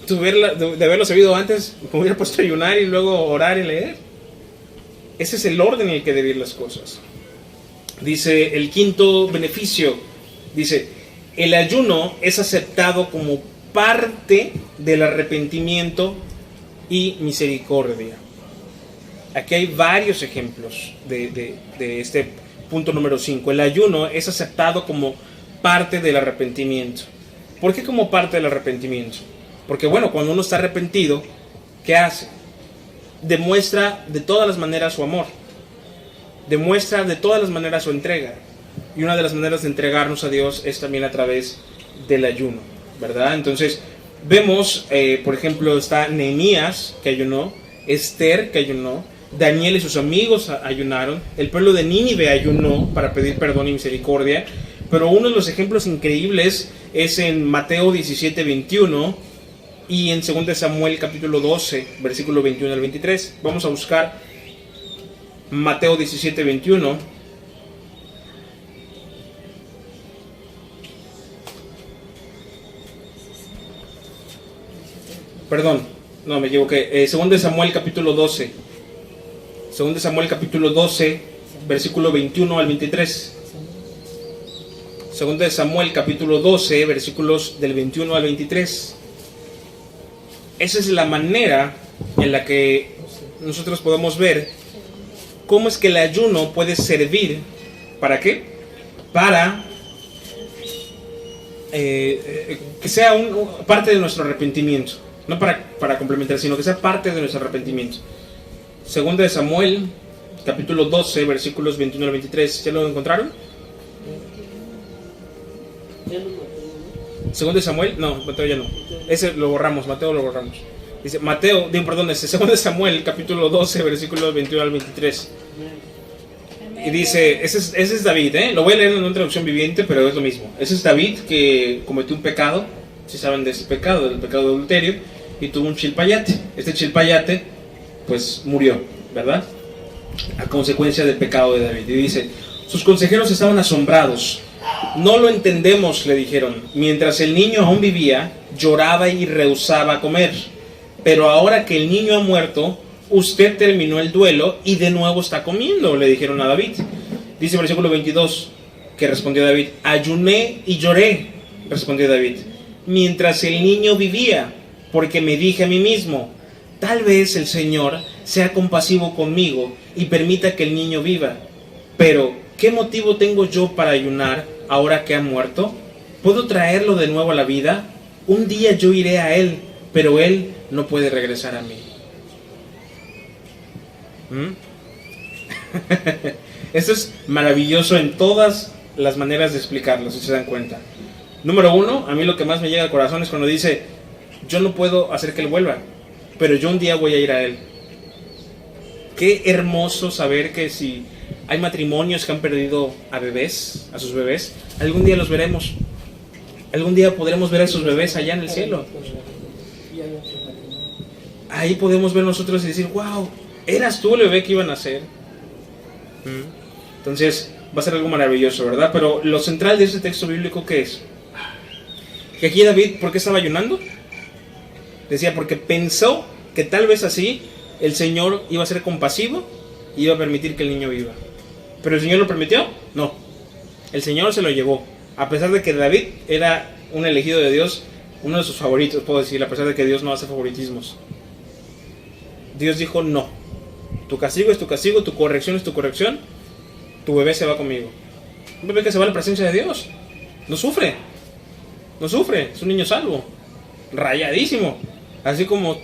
Tú de haberlo sabido antes, me hubiera puesto a ayunar y luego orar y leer. Ese es el orden en el que deben ir las cosas. Dice el quinto beneficio, dice, el ayuno es aceptado como parte del arrepentimiento y misericordia. Aquí hay varios ejemplos de este punto número 5. El ayuno es aceptado como parte del arrepentimiento. ¿Por qué como parte del arrepentimiento? Porque bueno, cuando uno está arrepentido, ¿qué hace? Demuestra de todas las maneras su amor. Demuestra de todas las maneras su entrega. Y una de las maneras de entregarnos a Dios es también a través del ayuno, ¿verdad? Entonces, vemos, por ejemplo, está Nehemías, que ayunó, Esther, que ayunó, Daniel y sus amigos ayunaron, el pueblo de Nínive ayunó para pedir perdón y misericordia. Pero uno de los ejemplos increíbles es en Mateo 17:21 y en 2 Samuel capítulo 12, versículo 21 al 23. Vamos a buscar Mateo 17:21. Perdón, no me equivoqué. 2 Samuel capítulo 12. 2 Samuel capítulo 12, versículo 21 al 23. 2 Samuel capítulo 12, versículos del 21 al 23. Esa es la manera en la que nosotros podemos ver cómo es que el ayuno puede servir. ¿Para qué? Para que sea parte de nuestro arrepentimiento. No para complementar, sino que sea parte de nuestro arrepentimiento. 2 Samuel capítulo 12, versículos 21 al 23. ¿Ya lo encontraron? 2 Samuel, no, Mateo ya no. Ese lo borramos, Mateo lo borramos. Dice ese 2 Samuel capítulo 12, versículos 21 al 23. Y dice, ese es David, lo voy a leer en una traducción viviente, pero es lo mismo. Ese es David que cometió un pecado, si saben de ese pecado, del pecado de adulterio, y tuvo un chilpayate. Este chilpayate, pues murió, ¿verdad? A consecuencia del pecado de David. Y dice, sus consejeros estaban asombrados No lo entendemos, le dijeron. Mientras el niño aún vivía, lloraba y rehusaba comer. Pero ahora que el niño ha muerto, usted terminó el duelo y de nuevo está comiendo, le dijeron a David. Dice el versículo 22 que respondió David: ayuné y lloré, respondió David, mientras el niño vivía, porque me dije a mí mismo: tal vez el Señor sea compasivo conmigo y permita que el niño viva. Pero, ¿qué motivo tengo yo para ayunar ahora que ha muerto? ¿Puedo traerlo de nuevo a la vida? Un día yo iré a él, pero él no puede regresar a mí. Esto es maravilloso en todas las maneras de explicarlo, si se dan cuenta. Número uno, a mí lo que más me llega al corazón es cuando dice: yo no puedo hacer que él vuelva, pero yo un día voy a ir a él. Qué hermoso saber que si hay matrimonios que han perdido a bebés, a sus bebés, algún día los veremos. Algún día podremos ver a esos bebés allá en el cielo. Ahí podemos ver nosotros y decir: wow, eras tú el bebé que iban a nacer. Entonces va a ser algo maravilloso, ¿verdad? Pero lo central de este texto bíblico, ¿qué es? Que aquí David, ¿por qué estaba ayunando? Decía, porque pensó que tal vez así el Señor iba a ser compasivo y iba a permitir que el niño viva. ¿Pero el Señor lo permitió? No. El Señor se lo llevó. A pesar de que David era un elegido de Dios, uno de sus favoritos, puedo decir, a pesar de que Dios no hace favoritismos. Dios dijo: no. Tu castigo es tu castigo, tu corrección es tu corrección. Tu bebé se va conmigo. Un bebé que se va a la presencia de Dios. No sufre. No sufre. Es un niño salvo. Rayadísimo. Así como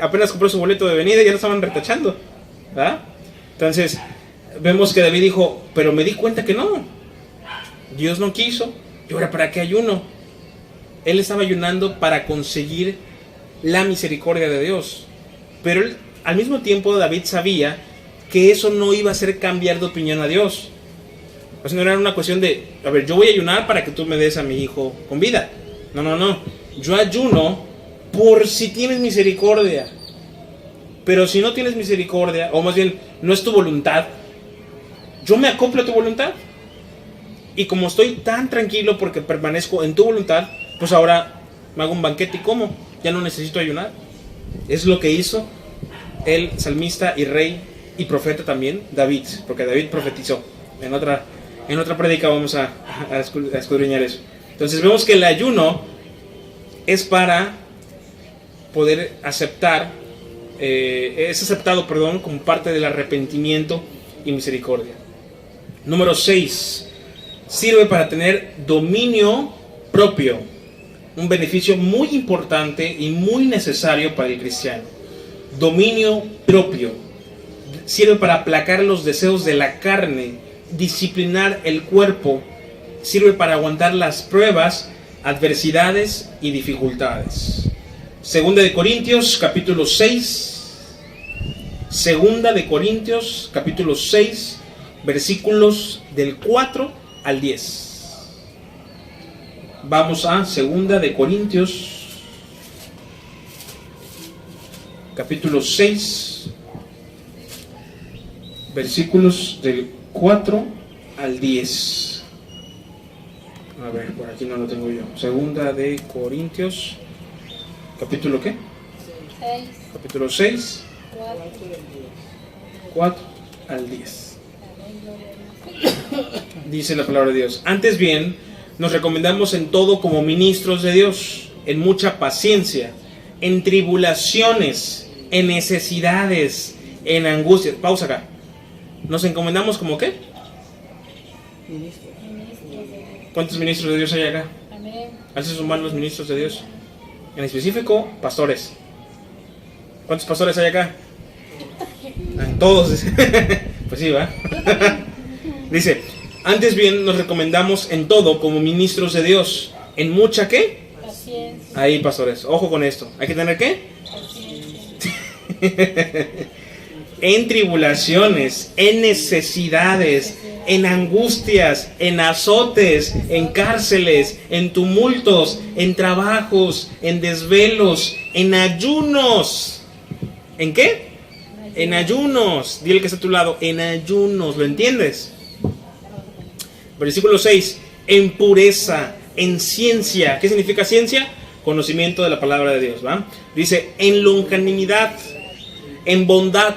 apenas compró su boleto de venida y ya lo estaban retachando. ¿Verdad? Entonces, vemos que David dijo: pero me di cuenta que no. Dios no quiso. ¿Y ahora para qué ayuno? Él estaba ayunando para conseguir la misericordia de Dios. Pero él, al mismo tiempo, David sabía que eso no iba a hacer cambiar de opinión a Dios. O sea, no era una cuestión de: a ver, yo voy a ayunar para que tú me des a mi hijo con vida. No, no, no. Yo ayuno por si tienes misericordia. Pero si no tienes misericordia, o más bien no es tu voluntad, yo me acoplo a tu voluntad. Y como estoy tan tranquilo porque permanezco en tu voluntad, pues ahora me hago un banquete y como. Ya no necesito ayunar. Es lo que hizo el salmista y rey y profeta también, David, porque David profetizó. En otra prédica vamos a escudriñar eso. Entonces vemos que el ayuno es para poder aceptar, es aceptado, como parte del arrepentimiento y misericordia. Número 6, sirve para tener dominio propio, un beneficio muy importante y muy necesario para el cristiano. Dominio propio. Sirve para aplacar los deseos de la carne, disciplinar el cuerpo, sirve para aguantar las pruebas, adversidades y dificultades. Segunda de Corintios, capítulo 6. Segunda de Corintios, capítulo 6, versículos del 4 al 10. Vamos a Segunda de Corintios, capítulo 6, versículos del 4 al 10. A ver, por aquí no lo tengo yo. Segunda de Corintios, capítulo ¿qué? 6. Capítulo 6, 4 al 10. Dice la palabra de Dios: antes bien, nos recomendamos en todo como ministros de Dios, en mucha paciencia, en tribulaciones, en necesidades, en angustias. Pausa acá. ¿Nos encomendamos como qué? Ministro. ¿Cuántos ministros de Dios hay acá? Amén. ¿Haces sumar los ministros de Dios? En específico, pastores. ¿Cuántos pastores hay acá? Todos. Pues sí, ¿va? Dice: antes bien nos recomendamos en todo como ministros de Dios, en mucha ¿qué? Paciencia. Ahí, pastores, ojo con esto. ¿Hay que tener qué? Paciencia. En tribulaciones, en necesidades, en angustias, en azotes, en cárceles, en tumultos, en trabajos, en desvelos, en ayunos. ¿En qué? En ayunos. Dile que está a tu lado: en ayunos. ¿Lo entiendes? Versículo 6, en pureza, en ciencia. ¿Qué significa ciencia? Conocimiento de la palabra de Dios, ¿va? Dice, en longanimidad, en bondad,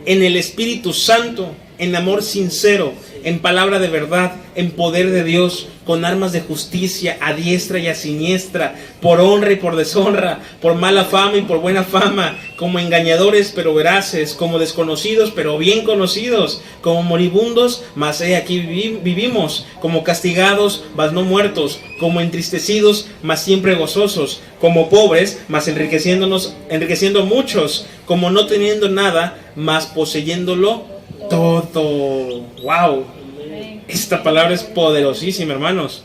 en el Espíritu Santo, en amor sincero, en palabra de verdad, en poder de Dios, con armas de justicia a diestra y a siniestra, por honra y por deshonra, por mala fama y por buena fama, como engañadores pero veraces, como desconocidos pero bien conocidos, como moribundos, mas aquí vivimos, como castigados, mas no muertos, como entristecidos, mas siempre gozosos, como pobres, mas enriqueciendo a muchos, como no teniendo nada, mas poseyéndolo todo. ¡Wow! Esta palabra es poderosísima, hermanos.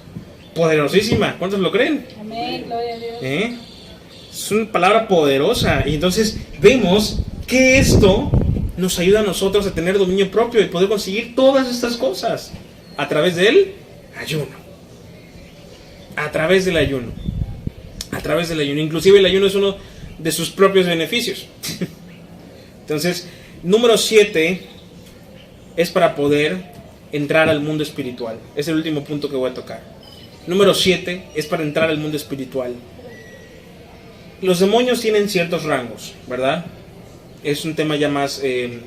Poderosísima. ¿Cuántos lo creen? Amén, gloria a Dios. Es una palabra poderosa. Y entonces vemos que esto nos ayuda a nosotros a tener dominio propio y poder conseguir todas estas cosas a través del ayuno. A través del ayuno. A través del ayuno. Inclusive el ayuno es uno de sus propios beneficios. Entonces, número 7 es para poder entrar al mundo espiritual. Es el último punto que voy a tocar. Número 7 es para entrar al mundo espiritual. Los demonios tienen ciertos rangos, ¿verdad? Es un tema ya más de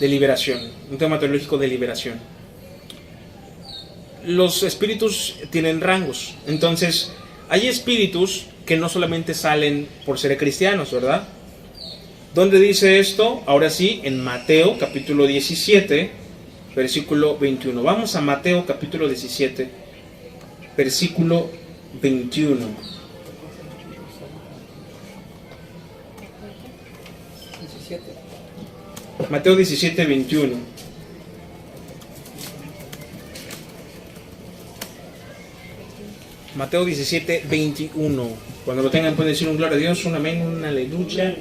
liberación, un tema teológico de liberación. Los espíritus tienen rangos. Entonces, hay espíritus que no solamente salen por ser cristianos, ¿verdad? ¿Dónde dice esto? Ahora sí, en Mateo capítulo 17, versículo 21. Vamos a Mateo capítulo 17, versículo 21. Mateo 17, 21. Mateo 17, 21. Cuando lo tengan pueden decir un gloria a Dios, un amén, un aleluya.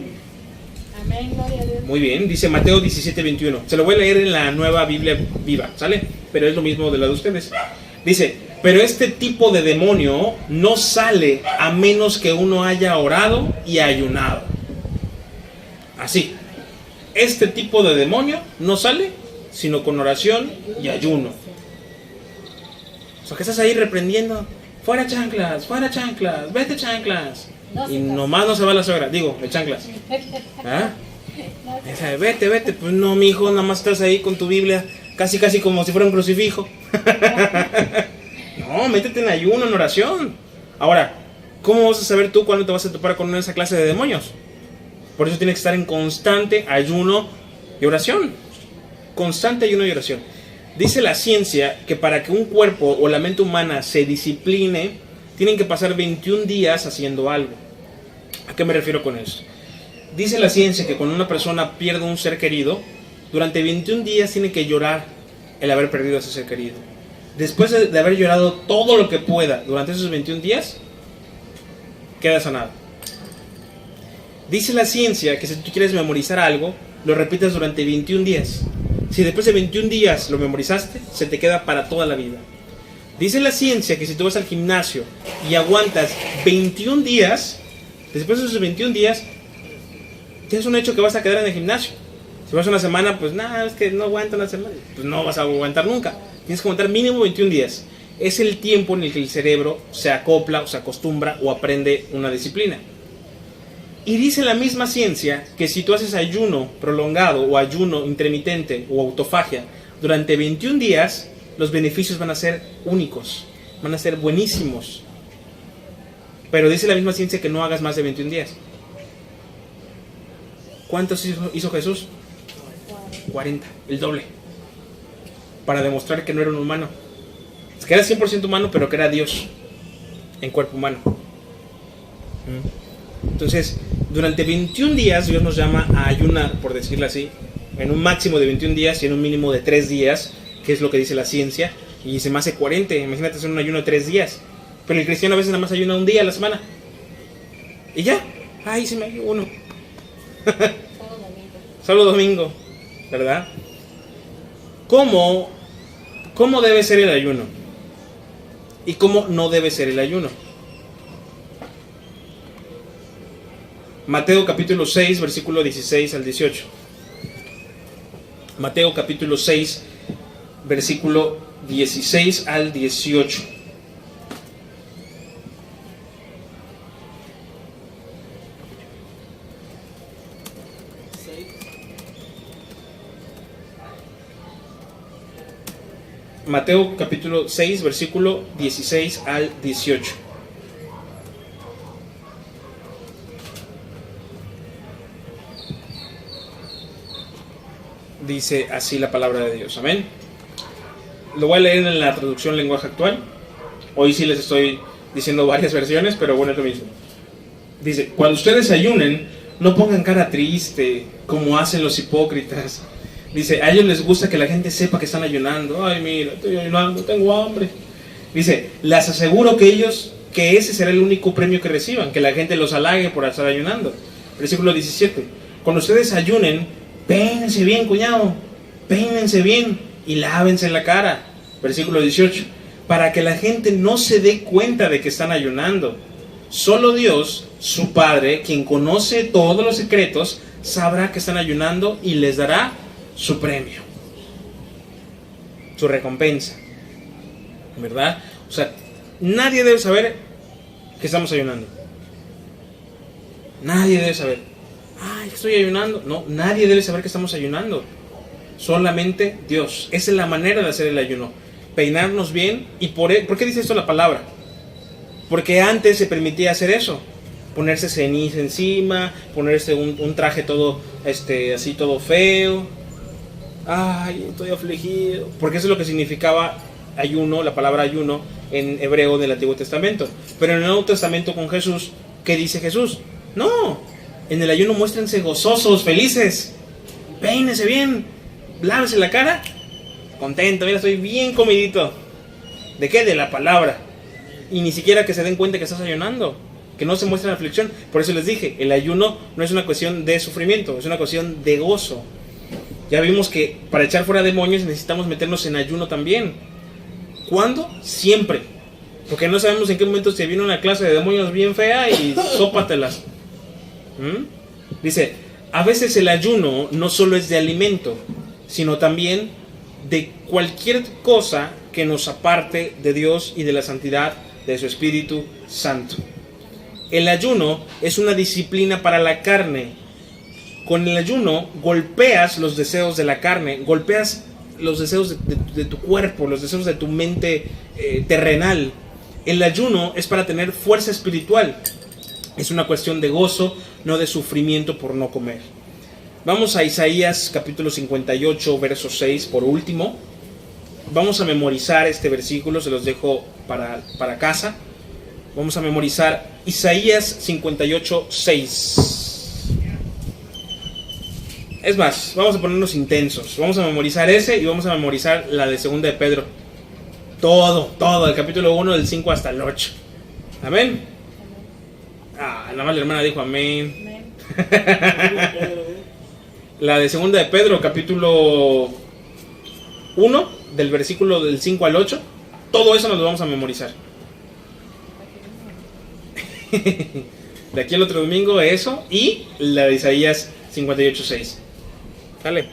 Amén, gloria a Dios. Muy bien, dice Mateo 17, 21. Se lo voy a leer en la Nueva Biblia Viva, ¿sale? Pero es lo mismo de la de ustedes. Dice, pero este tipo de demonio no sale a menos que uno haya orado y ayunado. Así. Este tipo de demonio no sale sino con oración y ayuno. O sea, que estás ahí reprendiendo. Fuera chanclas, vete chanclas. Y nomás no se va la suegra, digo, el chanclas. ¿Ah? Dice, vete, pues no, mi hijo, nada más estás ahí con tu Biblia, casi como si fuera un crucifijo. No, métete en ayuno, en oración. Ahora, ¿cómo vas a saber tú cuándo te vas a topar con esa clase de demonios? Por eso tienes que estar en constante ayuno y oración. Constante ayuno y oración. Dice la ciencia que para que un cuerpo o la mente humana se discipline, tienen que pasar 21 días haciendo algo. ¿A qué me refiero con esto? Dice la ciencia que cuando una persona pierde un ser querido, durante 21 días tiene que llorar el haber perdido a ese ser querido. Después de haber llorado todo lo que pueda durante esos 21 días, queda sanado. Dice la ciencia que si tú quieres memorizar algo, lo repites durante 21 días. Si después de 21 días lo memorizaste, se te queda para toda la vida. Dice la ciencia que si tú vas al gimnasio y aguantas 21 días, después de esos 21 días, ya es un hecho que vas a quedar en el gimnasio. Si vas una semana, pues nada, es que no aguanta una semana, pues no vas a aguantar nunca. Tienes que aguantar mínimo 21 días. Es el tiempo en el que el cerebro se acopla o se acostumbra o aprende una disciplina. Y dice la misma ciencia que si tú haces ayuno prolongado o ayuno intermitente o autofagia durante 21 días, los beneficios van a ser únicos, van a ser buenísimos. Pero dice la misma ciencia que no hagas más de 21 días. ¿Cuántos hizo Jesús? 40, el doble. Para demostrar que no era un humano. Es que era 100% humano, pero que era Dios en cuerpo humano. Entonces, durante 21 días Dios nos llama a ayunar, por decirlo así, en un máximo de 21 días y en un mínimo de 3 días, que es lo que dice la ciencia, y se me hace 40, imagínate hacer un ayuno de 3 días. Pero el cristiano a veces nada más ayuna un día a la semana. Y ya, ay, se me dio uno. Solo domingo, ¿verdad? ¿Cómo debe ser el ayuno? ¿Y cómo no debe ser el ayuno? Mateo capítulo 6, versículo 16 al 18. Mateo capítulo 6, versículo 16 al 18. Mateo capítulo 6, versículo 16 al 18. Dice así la palabra de Dios. Amén. Lo voy a leer en la traducción lenguaje actual. Hoy sí les estoy diciendo varias versiones, pero bueno, es lo mismo. Dice: cuando ustedes ayunen, no pongan cara triste como hacen los hipócritas. Dice: a ellos les gusta que la gente sepa que están ayunando. Ay, mira, estoy ayunando, tengo hambre. Dice: les aseguro que ese será el único premio que reciban, que la gente los halague por estar ayunando. Versículo 17: cuando ustedes ayunen, peínense bien, cuñado, peínense bien y lávense la cara. Versículo 18: para que la gente no se dé cuenta de que están ayunando. Solo Dios, su Padre, quien conoce todos los secretos, sabrá que están ayunando y les dará su premio, su recompensa, ¿verdad? O sea, nadie debe saber que estamos ayunando. Nadie debe saber. Ay, estoy ayunando. No, nadie debe saber que estamos ayunando. Solamente Dios. Esa es la manera de hacer el ayuno. Peinarnos bien. ¿Y por qué dice esto la palabra? Porque antes se permitía hacer eso. Ponerse ceniza encima, ponerse un traje todo, así todo feo. Ay, estoy afligido. Porque eso es lo que significaba ayuno, la palabra ayuno en hebreo del Antiguo Testamento. Pero en el Nuevo Testamento con Jesús, ¿qué dice Jesús? No, en el ayuno muéstrense gozosos, felices, peínense bien, lávense la cara, contento, mira, estoy bien comidito. ¿De qué? De la palabra. Y ni siquiera que se den cuenta que estás ayunando, que no se muestren aflicción. Por eso les dije, el ayuno no es una cuestión de sufrimiento, es una cuestión de gozo. Ya vimos que para echar fuera demonios necesitamos meternos en ayuno también. ¿Cuándo? Siempre. Porque no sabemos en qué momento se viene una clase de demonios bien fea y sópatelas. Dice: a veces el ayuno no solo es de alimento, sino también de cualquier cosa que nos aparte de Dios y de la santidad de su Espíritu Santo. El ayuno es una disciplina para la carne. Con el ayuno golpeas los deseos de la carne, golpeas los deseos de tu cuerpo, los deseos de tu mente terrenal. El ayuno es para tener fuerza espiritual. Es una cuestión de gozo, no de sufrimiento por no comer. Vamos a Isaías capítulo 58, verso 6 por último. Vamos a memorizar este versículo, se los dejo para casa. Vamos a memorizar Isaías 58, 6. Es más, vamos a ponernos intensos. Vamos a memorizar ese y vamos a memorizar la de segunda de Pedro. Todo, el capítulo 1 del 5 hasta el 8. ¿Amén? Nada más la hermana dijo amén. La de segunda de Pedro, capítulo 1, del versículo del 5 al 8. Todo eso nos lo vamos a memorizar. De aquí al otro domingo eso y la de Isaías 58:6. ¿Sale?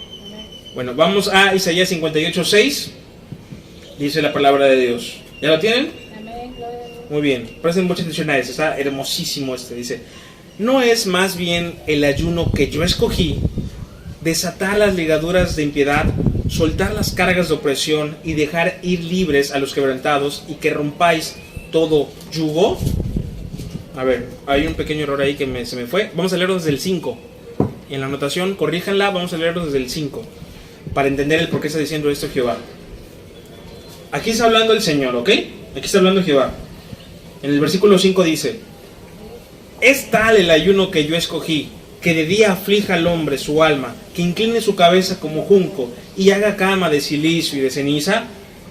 Bueno, vamos a Isaías 58:6. Dice la palabra de Dios. ¿Ya lo tienen? Amén, gloria a Dios. Muy bien, presten mucha atención a eso. Está hermosísimo Dice: ¿no es más bien el ayuno que yo escogí desatar las ligaduras de impiedad, soltar las cargas de opresión y dejar ir libres a los quebrantados y que rompáis todo yugo? A ver, hay un pequeño error ahí que se me fue. Vamos a leerlo desde el 5. En la anotación, corríjanla, vamos a leerlo desde el 5 para entender el por qué está diciendo esto Jehová. Aquí está hablando el Señor, ¿ok? Aquí está hablando Jehová. En el versículo 5 dice: es tal el ayuno que yo escogí, que de día aflija al hombre su alma, que incline su cabeza como junco y haga cama de silicio y de ceniza.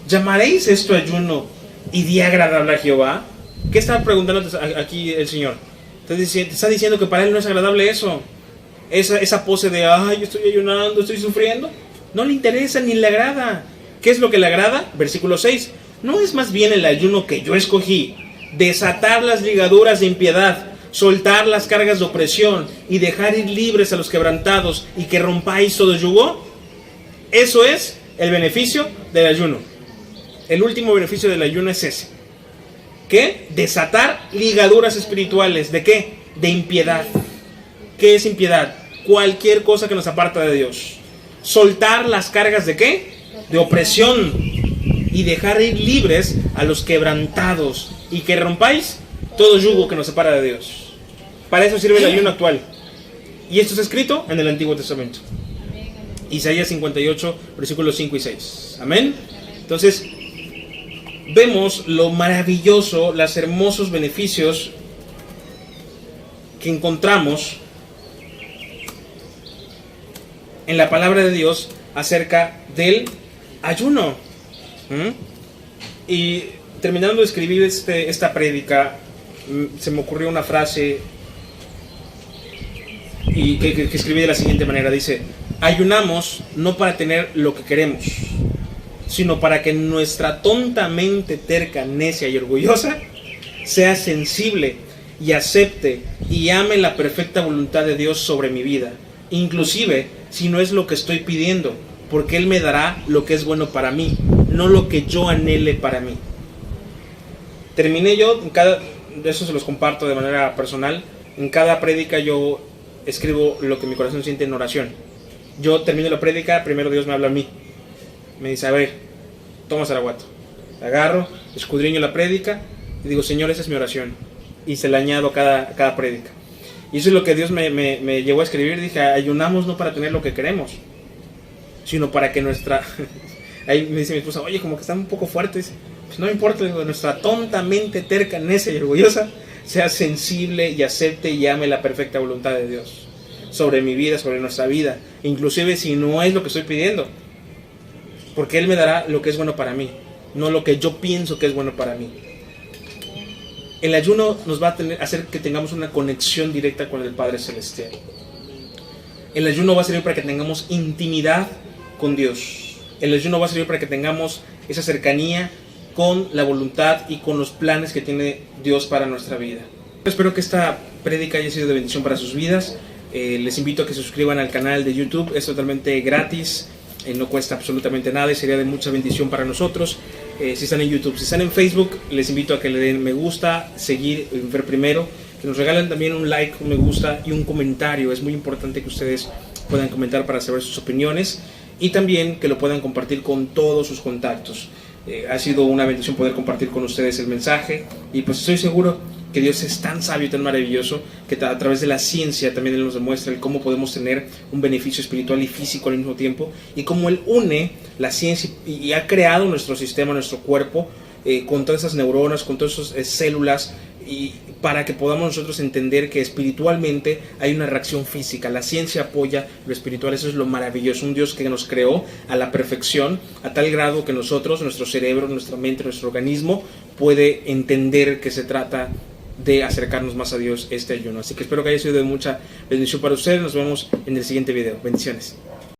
¿Llamaréis esto ayuno y día agradable a Jehová? ¿Qué está preguntando aquí el Señor? Te está diciendo que para él no es agradable eso. Esa pose de, ay, yo estoy ayunando, estoy sufriendo. No le interesa ni le agrada. ¿Qué es lo que le agrada? Versículo 6. ¿No es más bien el ayuno que yo escogí desatar las ligaduras de impiedad, soltar las cargas de opresión y dejar ir libres a los quebrantados y que rompáis todo yugo? Eso es el beneficio del ayuno. el último beneficio del ayuno es ese. ¿Qué? Desatar ligaduras espirituales. ¿De qué? De impiedad. ¿Qué es impiedad? Cualquier cosa que nos aparta de Dios. Soltar las cargas ¿de qué? De opresión. Y dejar ir libres a los quebrantados. Y que rompáis todo yugo que nos separa de Dios. Para eso sirve el ayuno actual. Y esto está escrito en el Antiguo Testamento. Isaías 58, versículos 5 y 6. Amén. Entonces, vemos lo maravilloso, los hermosos beneficios que encontramos en la palabra de Dios acerca del ayuno. Y terminando de escribir esta prédica, se me ocurrió una frase y que escribí de la siguiente manera. Dice: ayunamos no para tener lo que queremos, sino para que nuestra tonta mente terca, necia y orgullosa sea sensible y acepte y ame la perfecta voluntad de Dios sobre mi vida, inclusive si no es lo que estoy pidiendo, porque Él me dará lo que es bueno para mí, no lo que yo anhele para mí. Terminé yo, de eso se los comparto de manera personal, en cada prédica yo escribo lo que mi corazón siente en oración. Yo termino la prédica, primero Dios me habla a mí. Me dice: a ver, toma Zaraguato. Agarro, escudriño la prédica y digo: Señor, esa es mi oración. Y se la añado a cada prédica. Y eso es lo que Dios me llevó a escribir. Dije: ayunamos no para tener lo que queremos, sino para que nuestra... Ahí me dice mi esposa: oye, como que están un poco fuertes. Pues no me importa, digo, nuestra tonta mente terca, necia y orgullosa sea sensible y acepte y ame la perfecta voluntad de Dios sobre mi vida, sobre nuestra vida, inclusive si no es lo que estoy pidiendo, porque Él me dará lo que es bueno para mí, no lo que yo pienso que es bueno para mí. El ayuno nos va a hacer que tengamos una conexión directa con el Padre Celestial. El ayuno va a servir para que tengamos intimidad con Dios. El ayuno va a servir para que tengamos esa cercanía con la voluntad y con los planes que tiene Dios para nuestra vida. Espero que esta prédica haya sido de bendición para sus vidas. Les invito a que se suscriban al canal de YouTube. Es totalmente gratis, no cuesta absolutamente nada y sería de mucha bendición para nosotros. Si están en YouTube, si están en Facebook, les invito a que le den me gusta, seguir, ver primero, que nos regalen también un like, un me gusta y un comentario. Es muy importante que ustedes puedan comentar para saber sus opiniones y también que lo puedan compartir con todos sus contactos. Ha sido una bendición poder compartir con ustedes el mensaje y pues estoy seguro que Dios es tan sabio y tan maravilloso que a través de la ciencia también Él nos demuestra el cómo podemos tener un beneficio espiritual y físico al mismo tiempo, y cómo Él une la ciencia y ha creado nuestro sistema, nuestro cuerpo, con todas esas neuronas, con todas esas células, y para que podamos nosotros entender que espiritualmente hay una reacción física. La ciencia apoya lo espiritual. Eso es lo maravilloso. Un Dios que nos creó a la perfección, a tal grado que nosotros, nuestro cerebro, nuestra mente, nuestro organismo puede entender que se trata de acercarnos más a Dios este ayuno. Así que espero que haya sido de mucha bendición para ustedes. Nos vemos en el siguiente video. Bendiciones.